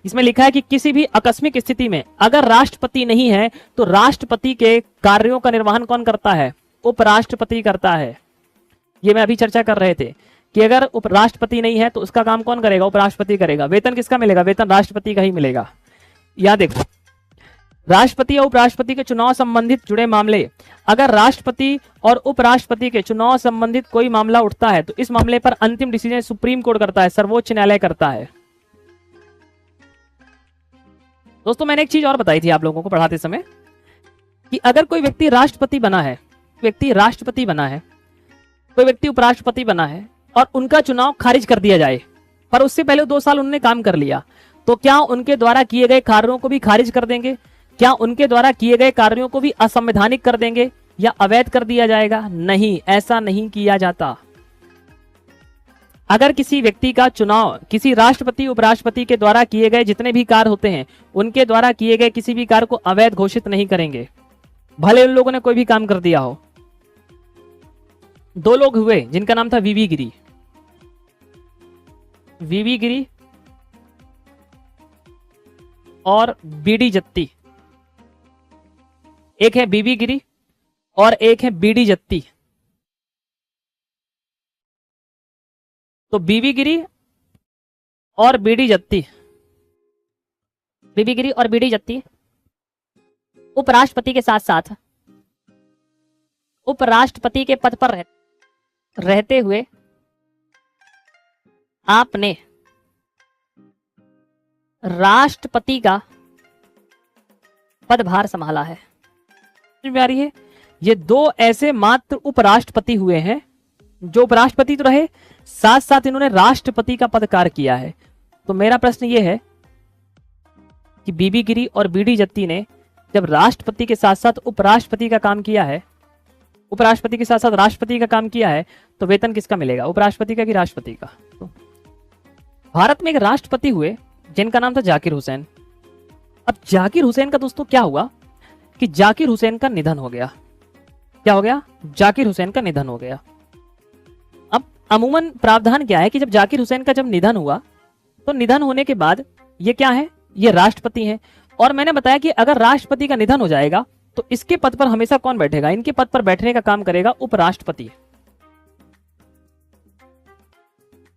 इसमें लिखा है कि किसी भी आकस्मिक स्थिति में अगर राष्ट्रपति नहीं है तो राष्ट्रपति के कार्यों का निर्वहन कौन करता है? उपराष्ट्रपति करता है। ये मैं अभी चर्चा कर रहे थे कि अगर उपराष्ट्रपति नहीं है तो उसका काम कौन करेगा? उपराष्ट्रपति करेगा। वेतन किसका मिलेगा? वेतन राष्ट्रपति का ही मिलेगा। यहां देखो, राष्ट्रपति और उपराष्ट्रपति के चुनाव संबंधित जुड़े मामले, अगर राष्ट्रपति और उपराष्ट्रपति के चुनाव संबंधित कोई मामला उठता है तो इस मामले पर अंतिम डिसीजन सुप्रीम कोर्ट करता है, सर्वोच्च न्यायालय करता है। दोस्तों, मैंने एक चीज और बताई थी आप लोगों को पढ़ाते समय कि अगर कोई व्यक्ति राष्ट्रपति बना है, कोई व्यक्ति उपराष्ट्रपति बना है और उनका चुनाव खारिज कर दिया जाए, पर उससे पहले 2 साल उन्होंने काम कर लिया, तो क्या उनके द्वारा किए गए कार्यों को भी खारिज कर देंगे? क्या उनके द्वारा किए गए कार्यों को भी असंवैधानिक कर देंगे या अवैध कर दिया जाएगा? नहीं, ऐसा नहीं किया जाता। अगर किसी व्यक्ति का चुनाव किसी राष्ट्रपति उपराष्ट्रपति के द्वारा किए गए जितने भी कार्य होते हैं उनके द्वारा किए गए किसी भी कार्य को अवैध घोषित नहीं करेंगे, भले उन लोगों ने कोई भी काम कर दिया हो। 2 लोग हुए जिनका नाम था वीवी गिरी और बीडी जत्ती। एक है बीबी गिरी और एक है बीडी जत्ती। तो बीबी गिरी और बीडी जत्ती, उपराष्ट्रपति के साथ साथ उपराष्ट्रपति के पद पर रहते हुए आपने राष्ट्रपति का पदभार संभाला है। समझ में आ रही है? ये दो ऐसे मात्र उपराष्ट्रपति हुए हैं जो उपराष्ट्रपति तो रहे, साथ साथ इन्होंने राष्ट्रपति का पदकार किया है। तो मेरा प्रश्न ये है कि बीबी गिरी और बीडी जत्ती ने जब राष्ट्रपति के साथ साथ उपराष्ट्रपति का काम किया है, उपराष्ट्रपति के साथ साथ राष्ट्रपति का काम किया है, तो वेतन किसका मिलेगा, उपराष्ट्रपति का कि राष्ट्रपति का? तो भारत में एक राष्ट्रपति हुए जिनका नाम था जाकिर हुसैन। अब जाकिर हुसैन का दोस्तों क्या हुआ कि जाकिर हुसैन का निधन हो गया। क्या हो गया? जाकिर हुसैन का निधन हो गया। अब अमूमन प्रावधान क्या है कि जब जाकिर हुसैन का जब निधन हुआ तो निधन होने के बाद ये क्या है, ये राष्ट्रपति हैं। और मैंने बताया कि अगर राष्ट्रपति का निधन हो जाएगा तो इसके पद पर हमेशा कौन बैठेगा, इनके पद पर बैठने का काम करेगा उपराष्ट्रपति।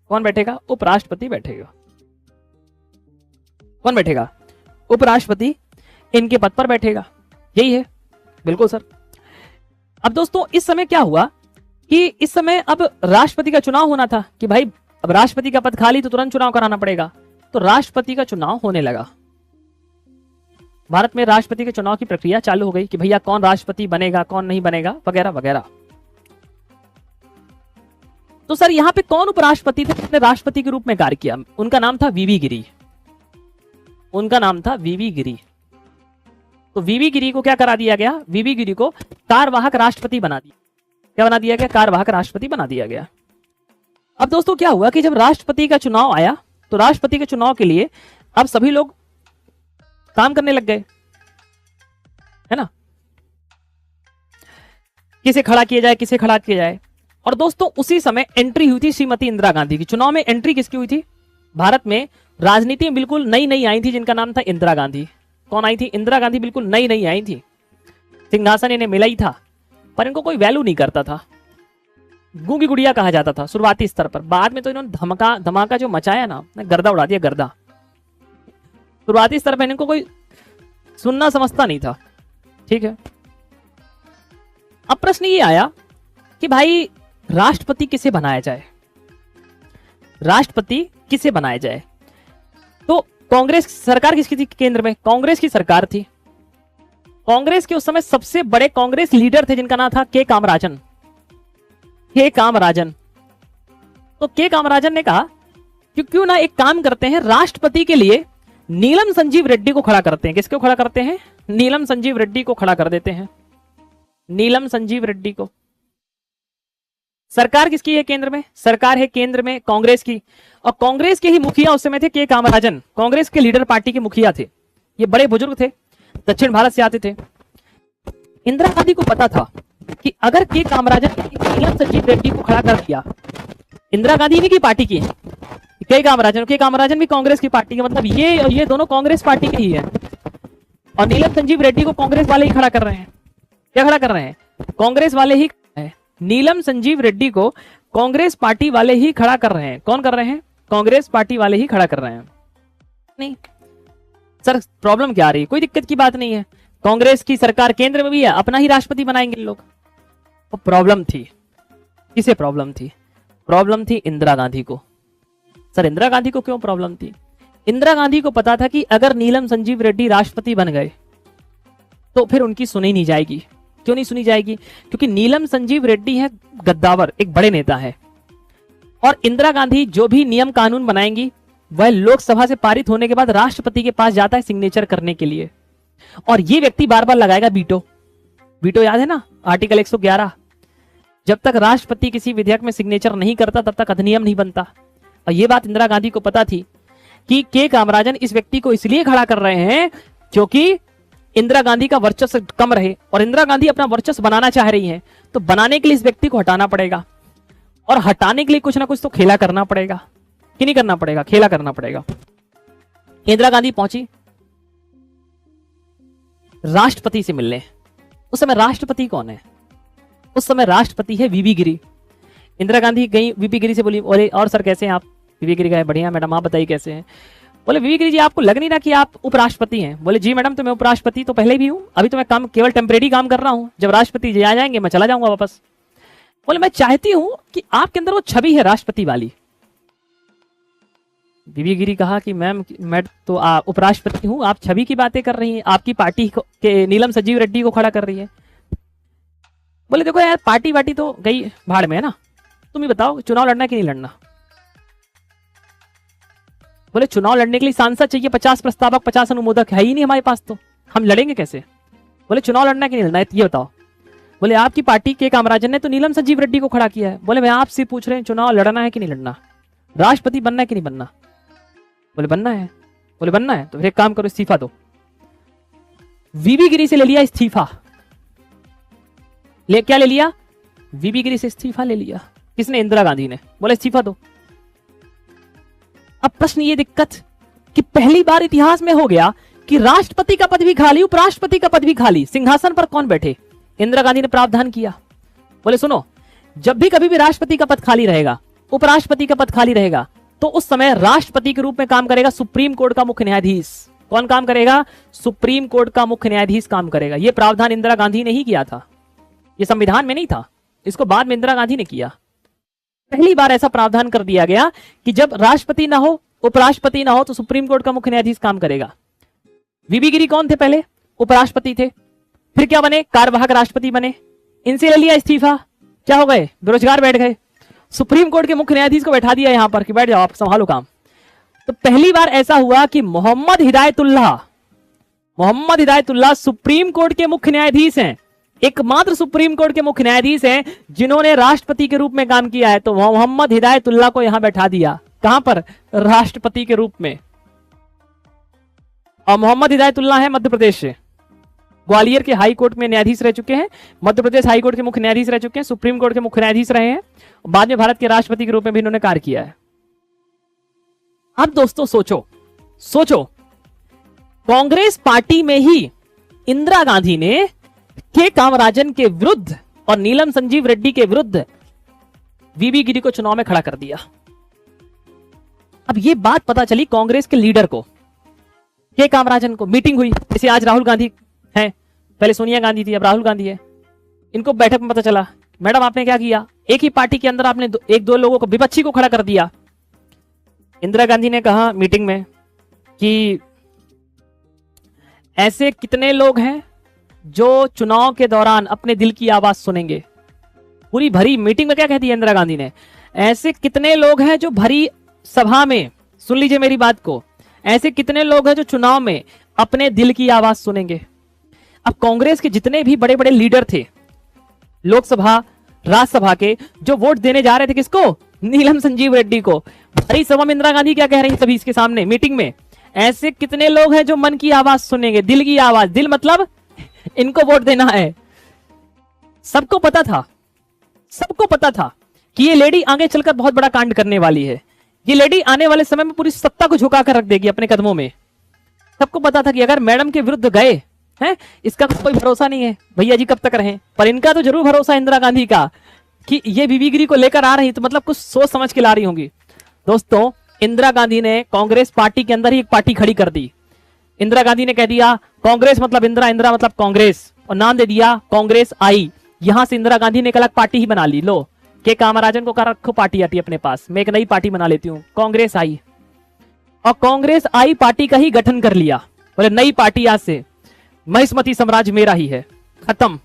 कौन बैठेगा? उपराष्ट्रपति बैठेगा। कौन बैठेगा? उपराष्ट्रपति इनके पद पर बैठेगा। यही है, बिल्कुल सर। अब दोस्तों इस समय क्या हुआ कि इस समय अब राष्ट्रपति का चुनाव होना था कि भाई अब राष्ट्रपति का पद खाली तो तुरंत चुनाव कराना पड़ेगा। तो राष्ट्रपति का चुनाव होने लगा। भारत में राष्ट्रपति के चुनाव की प्रक्रिया चालू हो गई कि भैया कौन राष्ट्रपति बनेगा, कौन नहीं बनेगा, वगैरह वगैरह। तो सर यहां पे कौन उपराष्ट्रपति थे जिसने राष्ट्रपति के रूप में कार्य किया? उनका नाम था वीवी गिरी। उनका नाम था वीवी गिरी। तो वीवी गिरी को क्या करा दिया गया? वीवी गिरी को कार्यवाहक राष्ट्रपति बना दिया। क्या बना दिया गया? कार्यवाहक राष्ट्रपति बना दिया गया। अब दोस्तों क्या हुआ कि जब राष्ट्रपति का चुनाव आया तो राष्ट्रपति के चुनाव के लिए अब सभी लोग काम करने लग गए, है ना, किसे खड़ा किया जाए, किसे खड़ा किया जाए। और दोस्तों उसी समय एंट्री हुई थी श्रीमती इंदिरा गांधी की। चुनाव में एंट्री किसकी हुई थी? भारत में राजनीति में बिल्कुल नई नई आई थी जिनका नाम था इंदिरा गांधी। कौन आई थी? इंदिरा गांधी बिल्कुल नई नई आई थी। सिंहासन इन्हें मिला ही था पर इनको कोई वैल्यू नहीं करता था, गूंगी गुड़िया कहा जाता था शुरुआती स्तर पर। बाद में तो इन्होंने धमाका जो मचाया ना, गर्दा उड़ा दिया, गर्दा। शुरुआती स्तर पर इनको कोई सुनना समझता नहीं था, ठीक है। अब प्रश्न ये आया कि भाई राष्ट्रपति किसे बनाया जाए, राष्ट्रपति किसे बनाया जाए। तो कांग्रेस सरकार किसकी थी केंद्र में? कांग्रेस की सरकार थी। कांग्रेस के उस समय सबसे बड़े कांग्रेस लीडर थे जिनका नाम था के कामराजन। के कामराजन। तो के कामराजन ने कहा कि क्यों ना एक काम करते हैं, राष्ट्रपति के लिए नीलम संजीव रेड्डी को खड़ा करते हैं। किसको खड़ा करते हैं? नीलम संजीव रेड्डी को खड़ा कर देते हैं। नीलम संजीव रेड्डी को। सरकार किसकी है केंद्र में? सरकार है केंद्र में कांग्रेस की। और कांग्रेस के ही मुखिया उस समय थे के कामराजन। कांग्रेस के लीडर पार्टी के मुखिया थे। ये बड़े बुजुर्ग थे, दक्षिण भारत से आते थे। इंदिरा गांधी को पता था कि अगर के कामराजन ने नीलम संजीव रेड्डी को खड़ा कर दिया, इंदिरा गांधी इन्हीं की पार्टी की है, के कामराजन भी कांग्रेस की पार्टी के, मतलब ये और ये दोनों कांग्रेस पार्टी के ही है। और नीलम संजीव रेड्डी को कांग्रेस वाले ही खड़ा कर रहे हैं। क्या खड़ा कर रहे हैं? कांग्रेस वाले ही है। नीलम संजीव रेड्डी को कांग्रेस पार्टी वाले ही खड़ा कर रहे हैं। कौन कर रहे हैं? कांग्रेस पार्टी वाले ही खड़ा कर रहे हैं। नहीं सर, प्रॉब्लम क्या आ रही है? कोई दिक्कत की बात नहीं है, कांग्रेस की सरकार केंद्र में भी है, अपना ही राष्ट्रपति बनाएंगे लोग। तो प्रॉब्लम थी, किसे प्रॉब्लम थी? प्रॉब्लम थी इंदिरा गांधी को। सर इंदिरा गांधी को क्यों प्रॉब्लम थी? इंदिरा गांधी को पता था कि अगर नीलम संजीव रेड्डी राष्ट्रपति बन गए तो फिर उनकी सुनी नहीं जाएगी। क्यों नहीं सुनी जाएगी? क्योंकि नीलम संजीव रेड्डी है गद्दावर, एक बड़े नेता है। और इंदिरा गांधी जो भी नियम कानून बनाएंगी वह लोकसभा से पारित होने के बाद राष्ट्रपति के पास जाता है सिग्नेचर करने के लिए। और ये व्यक्ति बार बार लगाएगा वीटो। वीटो याद है ना, आर्टिकल 111। जब तक राष्ट्रपति किसी विधेयक में सिग्नेचर नहीं करता तब तक अधिनियम नहीं बनता। और ये बात इंदिरा गांधी को पता थी कि के कामराजन इस व्यक्ति को इसलिए खड़ा कर रहे हैं क्योंकि इंदिरा गांधी का वर्चस्व कम रहे, और इंदिरा गांधी अपना वर्चस्व बनाना चाह रही हैं। तो बनाने के लिए इस व्यक्ति को हटाना पड़ेगा, और हटाने के लिए कुछ ना कुछ तो खेला करना पड़ेगा। कि नहीं करना पड़ेगा? खेला करना पड़ेगा। इंदिरा गांधी पहुंची राष्ट्रपति से मिलने। उस समय राष्ट्रपति कौन है? उस समय राष्ट्रपति है वीवी गिरी। इंदिरा गांधी गई वीवी गिरी से, बोली बोले और सर कैसे हैं आप? वीवी गिरी गए, बढ़िया मैडम, आप बताइए कैसे हैं? बोले वीवी गिरी जी आपको लग नहीं रहा कि आप उपराष्ट्रपति हैं? बोले जी मैडम, तो मैं उपराष्ट्रपति तो पहले भी हूं, अभी तो मैं काम केवल टेम्परेरी काम कर रहा हूं, जब राष्ट्रपति जी आ जाएंगे मैं चला जाऊंगा वापस। बोले मैं चाहती हूं कि आपके अंदर वो छवि है राष्ट्रपति वाली। वीवी गिरी कहा कि मैम मैं तो उपराष्ट्रपति हूं, आप छवि की बातें कर रही हैं, आपकी पार्टी के नीलम संजीव रेड्डी को खड़ा कर रही है। बोले देखो यार पार्टी वार्टी तो गई भाड़ में है ना, तुम ही बताओ चुनाव लड़ना कि नहीं लड़ना। बोले चुनाव लड़ने के लिए सांसद चाहिए, 50 प्रस्तावक 50 अनुमोदक है ही नहीं हमारे पास, तो हम लड़ेंगे कैसे। बोले चुनाव लड़ना कि नहीं लड़ना ये बताओ। बोले आपकी पार्टी के कामराजन ने तो नीलम संजीव रेड्डी को खड़ा किया है। बोले मैं आपसे पूछ रहे हैं चुनाव लड़ना है कि नहीं लड़ना, राष्ट्रपति बनना है कि नहीं बनना। बोले बनना है। बोले बनना है तो फिर एक काम करो इस्तीफा दो। वीवी गिरी से ले लिया इस्तीफा, क्या ले लिया, वीवी गिरी से इस्तीफा ले लिया। किसने, इंदिरा गांधी ने। बोले इस्तीफा दो। अब प्रश्न ये दिक्कत कि पहली बार इतिहास में हो गया कि राष्ट्रपति का पद भी खाली, उपराष्ट्रपति का पद भी खाली, सिंहासन पर कौन बैठे। इंदिरा गांधी ने प्रावधान किया। बोले सुनो, जब भी कभी भी राष्ट्रपति का पद खाली रहेगा, उपराष्ट्रपति का पद खाली रहेगा, तो उस समय राष्ट्रपति के रूप में काम करेगा सुप्रीम कोर्ट का मुख्य न्यायाधीश। कौन काम करेगा, सुप्रीम कोर्ट का मुख्य न्यायाधीश काम करेगा। यह प्रावधान इंदिरा गांधी ने ही किया था, यह संविधान में नहीं था, इसको बाद में इंदिरा गांधी ने किया। पहली बार ऐसा प्रावधान कर दिया गया कि जब राष्ट्रपति ना हो, उपराष्ट्रपति ना हो, तो सुप्रीम कोर्ट का मुख्य न्यायाधीश काम करेगा। वीवी गिरी कौन थे, पहले उपराष्ट्रपति थे, फिर क्या बने, कार्यवाहक राष्ट्रपति बने। इनसे ले लिया इस्तीफा, क्या हो गए, बेरोजगार बैठ गए। सुप्रीम कोर्ट के मुख्य न्यायाधीश को बैठा दिया यहां पर कि बैठ जाओ आप संभालो काम। तो पहली बार ऐसा हुआ कि मोहम्मद हिदायतुल्लाह सुप्रीम कोर्ट के मुख्य न्यायाधीश हैं, एकमात्र सुप्रीम कोर्ट के मुख्य न्यायाधीश हैं जिन्होंने राष्ट्रपति के रूप में काम किया है। तो मोहम्मद हिदायतुल्लाह को यहां बैठा दिया, कहां पर, राष्ट्रपति के रूप में। और मोहम्मद हिदायतुल्लाह है मध्य प्रदेश से, ग्वालियर के हाई कोर्ट में न्यायाधीश रह चुके हैं, मध्य प्रदेश हाई कोर्ट के मुख्य न्यायाधीश रह चुके हैं, सुप्रीम कोर्ट के मुख्य न्यायाधीश रहे हैं, बाद में भारत के राष्ट्रपति के रूप में भी इन्होंने कार्य किया है। अब दोस्तों सोचो कांग्रेस पार्टी में ही इंदिरा गांधी ने के कामराजन के विरुद्ध और नीलम संजीव रेड्डी के विरुद्ध वीवी गिरी को चुनाव में खड़ा कर दिया। अब यह बात पता चली कांग्रेस के लीडर को, के कामराजन को, मीटिंग हुई, जैसे आज राहुल गांधी हैं, पहले सोनिया गांधी थी, अब राहुल गांधी है। इनको बैठक में पता चला, मैडम आपने क्या किया, एक ही पार्टी के अंदर आपने एक दो लोगों को, विपक्षी को खड़ा कर दिया। इंदिरा गांधी ने कहा मीटिंग में कि ऐसे कितने लोग हैं जो चुनाव के दौरान अपने दिल की आवाज सुनेंगे। पूरी भरी मीटिंग में क्या कहती है इंदिरा गांधी ने, ऐसे कितने लोग हैं जो भरी सभा में, सुन लीजिए मेरी बात को, ऐसे कितने लोग हैं जो चुनाव में अपने दिल की आवाज सुनेंगे। अब कांग्रेस के जितने भी बड़े बड़े लीडर थे लोकसभा राज्यसभा के, जो वोट देने जा रहे थे किसको, नीलम संजीव रेड्डी को, भरी सभा में इंदिरा गांधी क्या कह रही सभी इसके सामने मीटिंग में, ऐसे कितने लोग हैं जो मन की आवाज सुनेंगे, दिल की आवाज, दिल मतलब इनको वोट देना है। सबको पता था कि ये लेडी आगे चलकर बहुत बड़ा कांड करने वाली है, ये लेडी आने वाले समय में पूरी सत्ता को झुका कर रख देगी अपने कदमों में। सबको पता था कि अगर मैडम के विरुद्ध गए हैं, इसका कोई भरोसा नहीं है भैया जी कब तक रहें, पर इनका तो जरूर भरोसा इंदिरा गांधी का कि ये वीवी गिरी को लेकर आ रही, तो मतलब कुछ सोच समझ के ला रही होंगी। दोस्तों इंदिरा गांधी ने कांग्रेस पार्टी के अंदर ही एक पार्टी खड़ी कर दी। इंदिरा गांधी ने कह दिया कांग्रेस मतलब इंदिरा, इंदिरा मतलब कांग्रेस, और नाम दे दिया कांग्रेस आई। यहां से इंदिरा गांधी ने एक अलग पार्टी ही बना ली, लो के कामराजन को कर रखो पार्टी आती अपने पास, मैं एक नई पार्टी बना लेती हूं, कांग्रेस आई। और कांग्रेस आई पार्टी का ही गठन कर लिया, बोले नई पार्टी आज से महिष्मती साम्राज्य मेरा ही है, खत्म।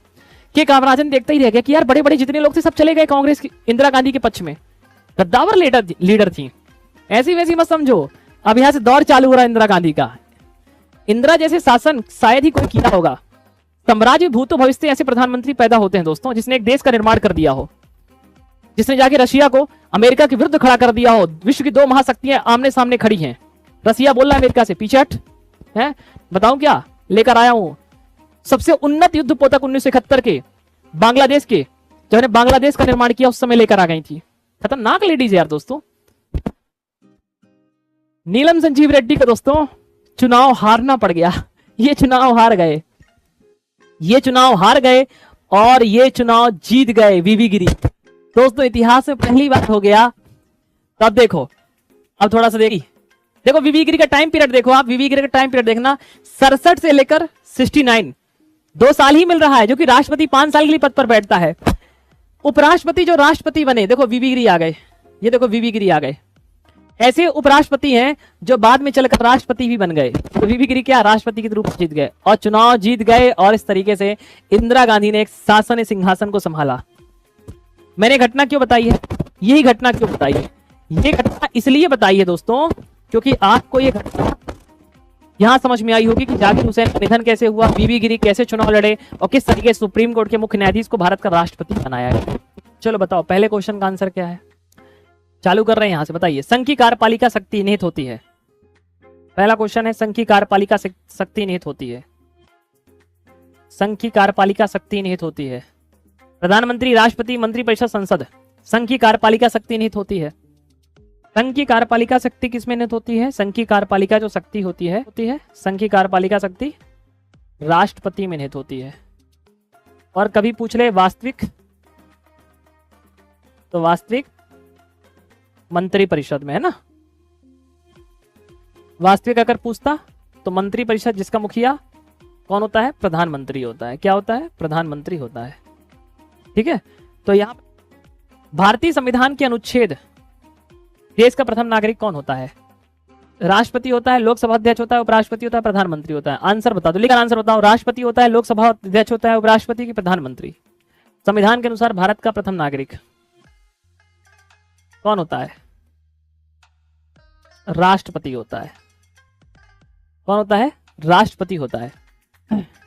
के कामराजन देखते ही रह गया कि यार बड़े बड़े जितने लोग थे सब चले गए कांग्रेस की, इंदिरा गांधी के पक्ष में, गद्दावर लीडर थी। ऐसी वैसी मत समझो, अब यहां से दौर चालू हो रहा है इंदिरा गांधी का। इंदिरा जैसे शासन शायद ही कोई किया होगा, साम्राज्य भूतो भविष्य ऐसे प्रधानमंत्री पैदा होते हैं दोस्तों, जिसने एक देश का निर्माण कर दिया हो, जिसने जाके रशिया को अमेरिका के विरुद्ध खड़ा कर दिया हो। विश्व की दो महाशक्तियां आमने सामने खड़ी हैं, रशिया बोल रहा है अमेरिका से पीछे हट है, बताऊं क्या लेकर आया हूं, सबसे उन्नत युद्ध पोतक 1971 के बांग्लादेश के, जब ने बांग्लादेश का निर्माण किया उस समय लेकर आ गई थी। खतरनाक लेडीज यार दोस्तों। नीलम संजीव रेड्डी को दोस्तों चुनाव हारना पड़ गया, ये चुनाव हार गए, ये चुनाव हार गए और ये चुनाव जीत गए वीवी गिरी। दोस्तों इतिहास में पहली बार हो गया। तब देखो, अब थोड़ा सा देखो वीवी गिरी का टाइम पीरियड देखो, आप वीवी गिरी का टाइम पीरियड देखना, 67 से लेकर 69, 2 साल ही मिल रहा है, जो कि राष्ट्रपति 5 साल के लिए पद पर बैठता है। उपराष्ट्रपति जो राष्ट्रपति बने, देखो वीवी गिरी आ गए, ये देखो वीवी गिरी आ गए, ऐसे उपराष्ट्रपति हैं जो बाद में चलकर राष्ट्रपति भी बन गए। तो वीवी गिरी क्या राष्ट्रपति के रूप में जीत गए और चुनाव जीत गए, और इस तरीके से इंदिरा गांधी ने एक शासन सिंहासन को संभाला। मैंने घटना क्यों बताई है, यही घटना क्यों बताई है, ये घटना इसलिए बताई है दोस्तों क्योंकि आपको ये घटना यहां समझ में आई होगी कि जाकिर हुसैन का निधन कैसे हुआ, वीवी गिरी कैसे चुनाव लड़े और किस तरीके से सुप्रीम कोर्ट के मुख्य न्यायाधीश को भारत का राष्ट्रपति बनाया है। चलो बताओ पहले क्वेश्चन का आंसर क्या है, चालू कर रहे हैं यहां से। बताइए संघ की कार्यपालिका शक्ति निहित होती है। पहला क्वेश्चन है संघ की कार्यपालिका शक्ति निहित होती है। संघ की कार्यपालिका शक्ति निहित होती है। प्रधानमंत्री, राष्ट्रपति, मंत्रिपरिषद, संसद। संघ की कार्यपालिका शक्ति निहित होती है। संघ की कार्यपालिका शक्ति किसमें निहित होती है? संघ की कार्यपालिका जो शक्ति होती है संघ की कार्यपालिका शक्ति राष्ट्रपति में निहित होती है। और कभी पूछ ले वास्तविक, तो वास्तविक मंत्रिपरिषद में है ना। वास्तविक अगर पूछता तो मंत्रिपरिषद जिसका मुखिया कौन होता है? प्रधानमंत्री होता है। क्या होता है? प्रधानमंत्री होता है। ठीक है, तो यहां भारतीय संविधान के अनुच्छेद, देश का प्रथम नागरिक कौन होता है? राष्ट्रपति होता है, लोकसभा अध्यक्ष होता है, उपराष्ट्रपति होता है, प्रधानमंत्री होता है। आंसर बता दो, लेकिन आंसर बताओ, राष्ट्रपति होता है, लोकसभा अध्यक्ष होता है, उपराष्ट्रपति की प्रधानमंत्री। संविधान के अनुसार भारत का प्रथम नागरिक कौन होता है? राष्ट्रपति होता है। कौन होता है? राष्ट्रपति होता है।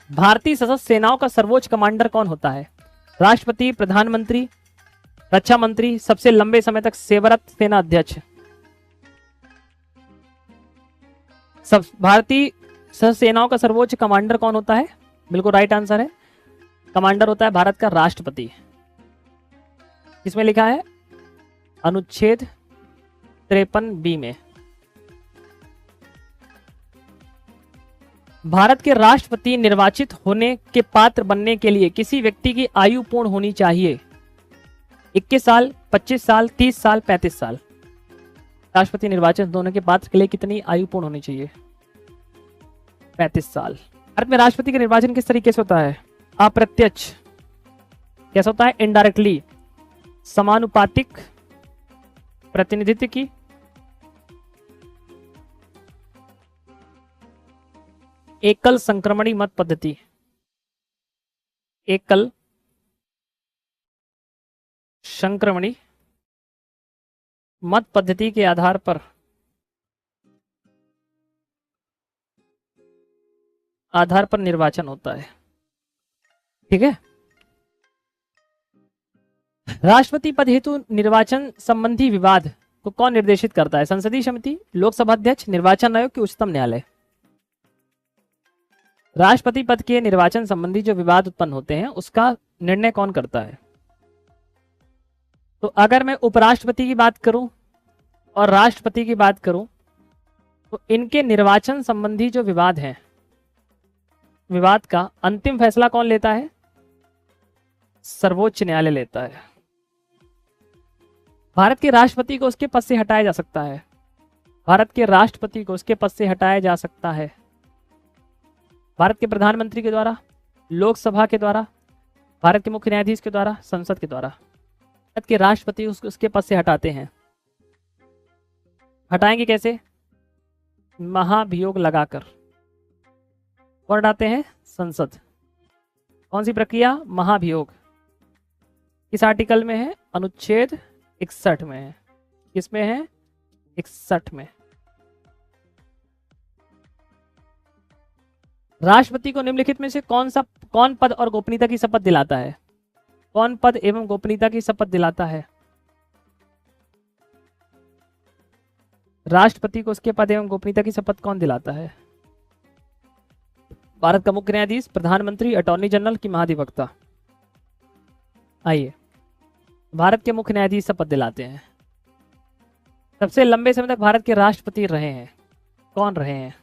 भारतीय सशस्त्र सेनाओं का सर्वोच्च कमांडर कौन होता है? राष्ट्रपति, प्रधानमंत्री, रक्षा मंत्री, सबसे लंबे समय तक सेवारत सेना अध्यक्ष। सब भारतीय सशस्त्र सेनाओं का सर्वोच्च कमांडर कौन होता है? बिल्कुल राइट आंसर है, कमांडर होता है भारत का राष्ट्रपति। इसमें लिखा है अनुच्छेद 53B में। भारत के राष्ट्रपति निर्वाचित होने के पात्र बनने के लिए किसी व्यक्ति की आयु पूर्ण होनी चाहिए 21 साल, 25 साल, 30 साल, 35 साल। राष्ट्रपति निर्वाचित होने के पात्र के लिए कितनी आयु पूर्ण होनी चाहिए? 35 साल। भारत में राष्ट्रपति का निर्वाचन किस तरीके से होता है? अप्रत्यक्ष। कैसा होता है? इनडायरेक्टली। समानुपातिक प्रतिनिधित्व की, एकल संक्रमणी मत पद्धति। एकल संक्रमणी मत पद्धति के आधार पर निर्वाचन होता है। ठीक है, राष्ट्रपति पद हेतु निर्वाचन संबंधी विवाद को कौन निर्देशित करता है? संसदीय समिति, लोकसभा अध्यक्ष, निर्वाचन आयोग की उच्चतम न्यायालय। राष्ट्रपति पद के निर्वाचन संबंधी जो विवाद उत्पन्न होते हैं उसका निर्णय कौन करता है? तो अगर मैं उपराष्ट्रपति की बात करूं और राष्ट्रपति की बात करूं तो इनके निर्वाचन संबंधी जो विवाद हैं, विवाद का अंतिम फैसला कौन लेता है? सर्वोच्च न्यायालय लेता है। भारत के राष्ट्रपति को उसके पद से हटाया जा सकता है। भारत के राष्ट्रपति को उसके पद से हटाया जा सकता है भारत के प्रधानमंत्री के द्वारा, लोकसभा के द्वारा, भारत के मुख्य न्यायाधीश के द्वारा, संसद के द्वारा। भारत के राष्ट्रपति उसके पद से हटाते हैं। हटाएंगे कैसे? महाभियोग लगाकर। कौन हटाते हैं? संसद। कौन सी प्रक्रिया? महाभियोग। किस आर्टिकल में है? अनुच्छेद 61 में है। किसमें है? 61 में। राष्ट्रपति को निम्नलिखित में से कौन पद और गोपनीयता की शपथ दिलाता है? कौन पद एवं गोपनीयता की शपथ दिलाता है? राष्ट्रपति को उसके पद एवं गोपनीयता की शपथ कौन दिलाता है? भारत का मुख्य न्यायाधीश, प्रधानमंत्री, अटॉर्नी जनरल की महाधिवक्ता। आइए, भारत के मुख्य न्यायाधीश शपथ दिलाते हैं। सबसे लंबे समय तक भारत के राष्ट्रपति रहे हैं, कौन रहे हैं?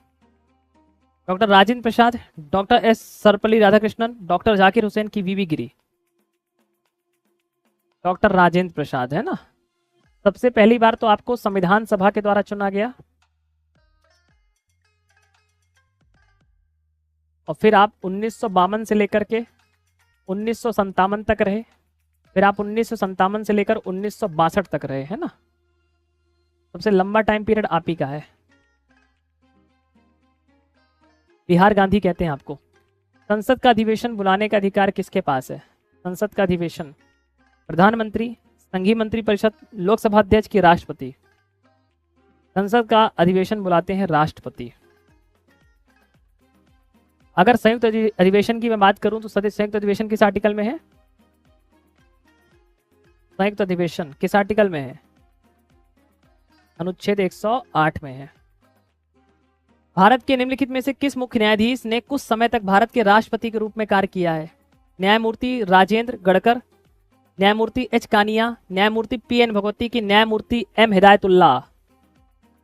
Doctor Rajendra Prasad, doctor S Sarvepalli Radhakrishnan, doctor Zakir Hussain की वीवी गिरी। डॉक्टर राजेंद्र प्रसाद है ना। सबसे पहली बार तो आपको संविधान सभा के द्वारा चुना गया और फिर आप 1952 से लेकर के 1957 तक रहे, फिर आप 1957 से लेकर 1962 तक रहे, है ना। सबसे लंबा टाइम पीरियड आप ही का है। बिहार गांधी कहते हैं आपको। संसद का अधिवेशन बुलाने का अधिकार किसके पास है? संसद का अधिवेशन प्रधानमंत्री, संघीय मंत्रिपरिषद, लोकसभा अध्यक्ष की राष्ट्रपति? संसद का अधिवेशन बुलाते हैं राष्ट्रपति। अगर संयुक्त अधिवेशन की मैं बात करूं तो संयुक्त अधिवेशन किस आर्टिकल में है? संयुक्त अधिवेशन किस आर्टिकल में है? अनुच्छेद 108 में है। भारत के निम्नलिखित में से किस मुख्य न्यायाधीश ने कुछ समय तक भारत के राष्ट्रपति के रूप में कार्य किया है? न्यायमूर्ति राजेंद्र गड़कर, न्यायमूर्ति एच कानिया, न्यायमूर्ति पी.एन. भगवती की न्यायमूर्ति एम हिदायतुल्लाह।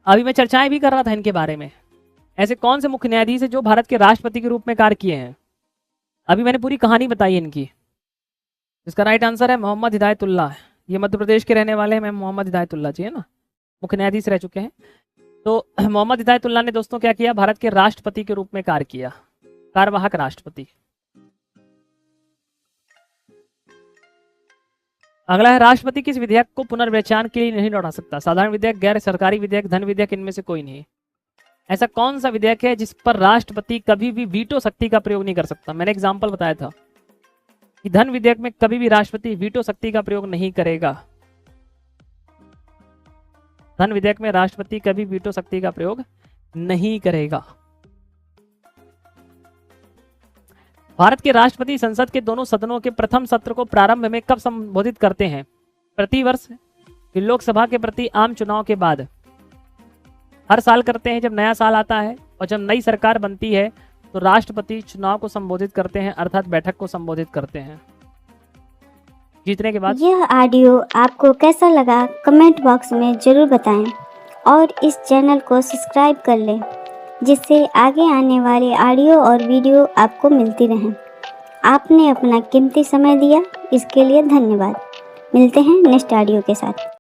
अभी मैं चर्चाएं भी कर रहा था इनके बारे में। ऐसे कौन से मुख्य न्यायाधीश है जो भारत के राष्ट्रपति के रूप में कार्य किए हैं? अभी मैंने पूरी कहानी बताई इनकी। इसका राइट आंसर है मोहम्मद हिदायतुल्लाह। ये मध्य प्रदेश के रहने वाले हैं, मैम मोहम्मद हिदायतुल्लाह जी, है ना, मुख्य न्यायाधीश रह चुके हैं। तो मोहम्मद हिदायतुल्लाह ने दोस्तों क्या किया? भारत के राष्ट्रपति के रूप में कार्य किया, कार्यवाहक राष्ट्रपति। अगला है, राष्ट्रपति किस विधेयक को पुनर्विचार के लिए नहीं लौटा सकता? साधारण विधेयक, गैर सरकारी विधेयक, धन विधेयक, इनमें से कोई नहीं। ऐसा कौन सा विधेयक है जिस पर राष्ट्रपति कभी भी वीटो शक्ति का प्रयोग नहीं कर सकता? मैंने एग्जांपल बताया था कि धन विधेयक में कभी भी राष्ट्रपति वीटो शक्ति का प्रयोग नहीं करेगा। धन विधेयक में राष्ट्रपति कभी वीटो शक्ति का प्रयोग नहीं करेगा। भारत के राष्ट्रपति संसद के दोनों सदनों के प्रथम सत्र को प्रारंभ में कब संबोधित करते हैं? प्रतिवर्ष, फिर लोकसभा के प्रति आम चुनाव के बाद? हर साल करते हैं जब नया साल आता है, और जब नई सरकार बनती है तो राष्ट्रपति चुनाव को संबोधित करते हैं, अर्थात बैठक को संबोधित करते हैं जीतने के बाद। यह ऑडियो आपको कैसा लगा कमेंट बॉक्स में जरूर बताएं और इस चैनल को सब्सक्राइब कर लें, जिससे आगे आने वाले ऑडियो और वीडियो आपको मिलती रहें। आपने अपना कीमती समय दिया, इसके लिए धन्यवाद। मिलते हैं नेक्स्ट ऑडियो के साथ।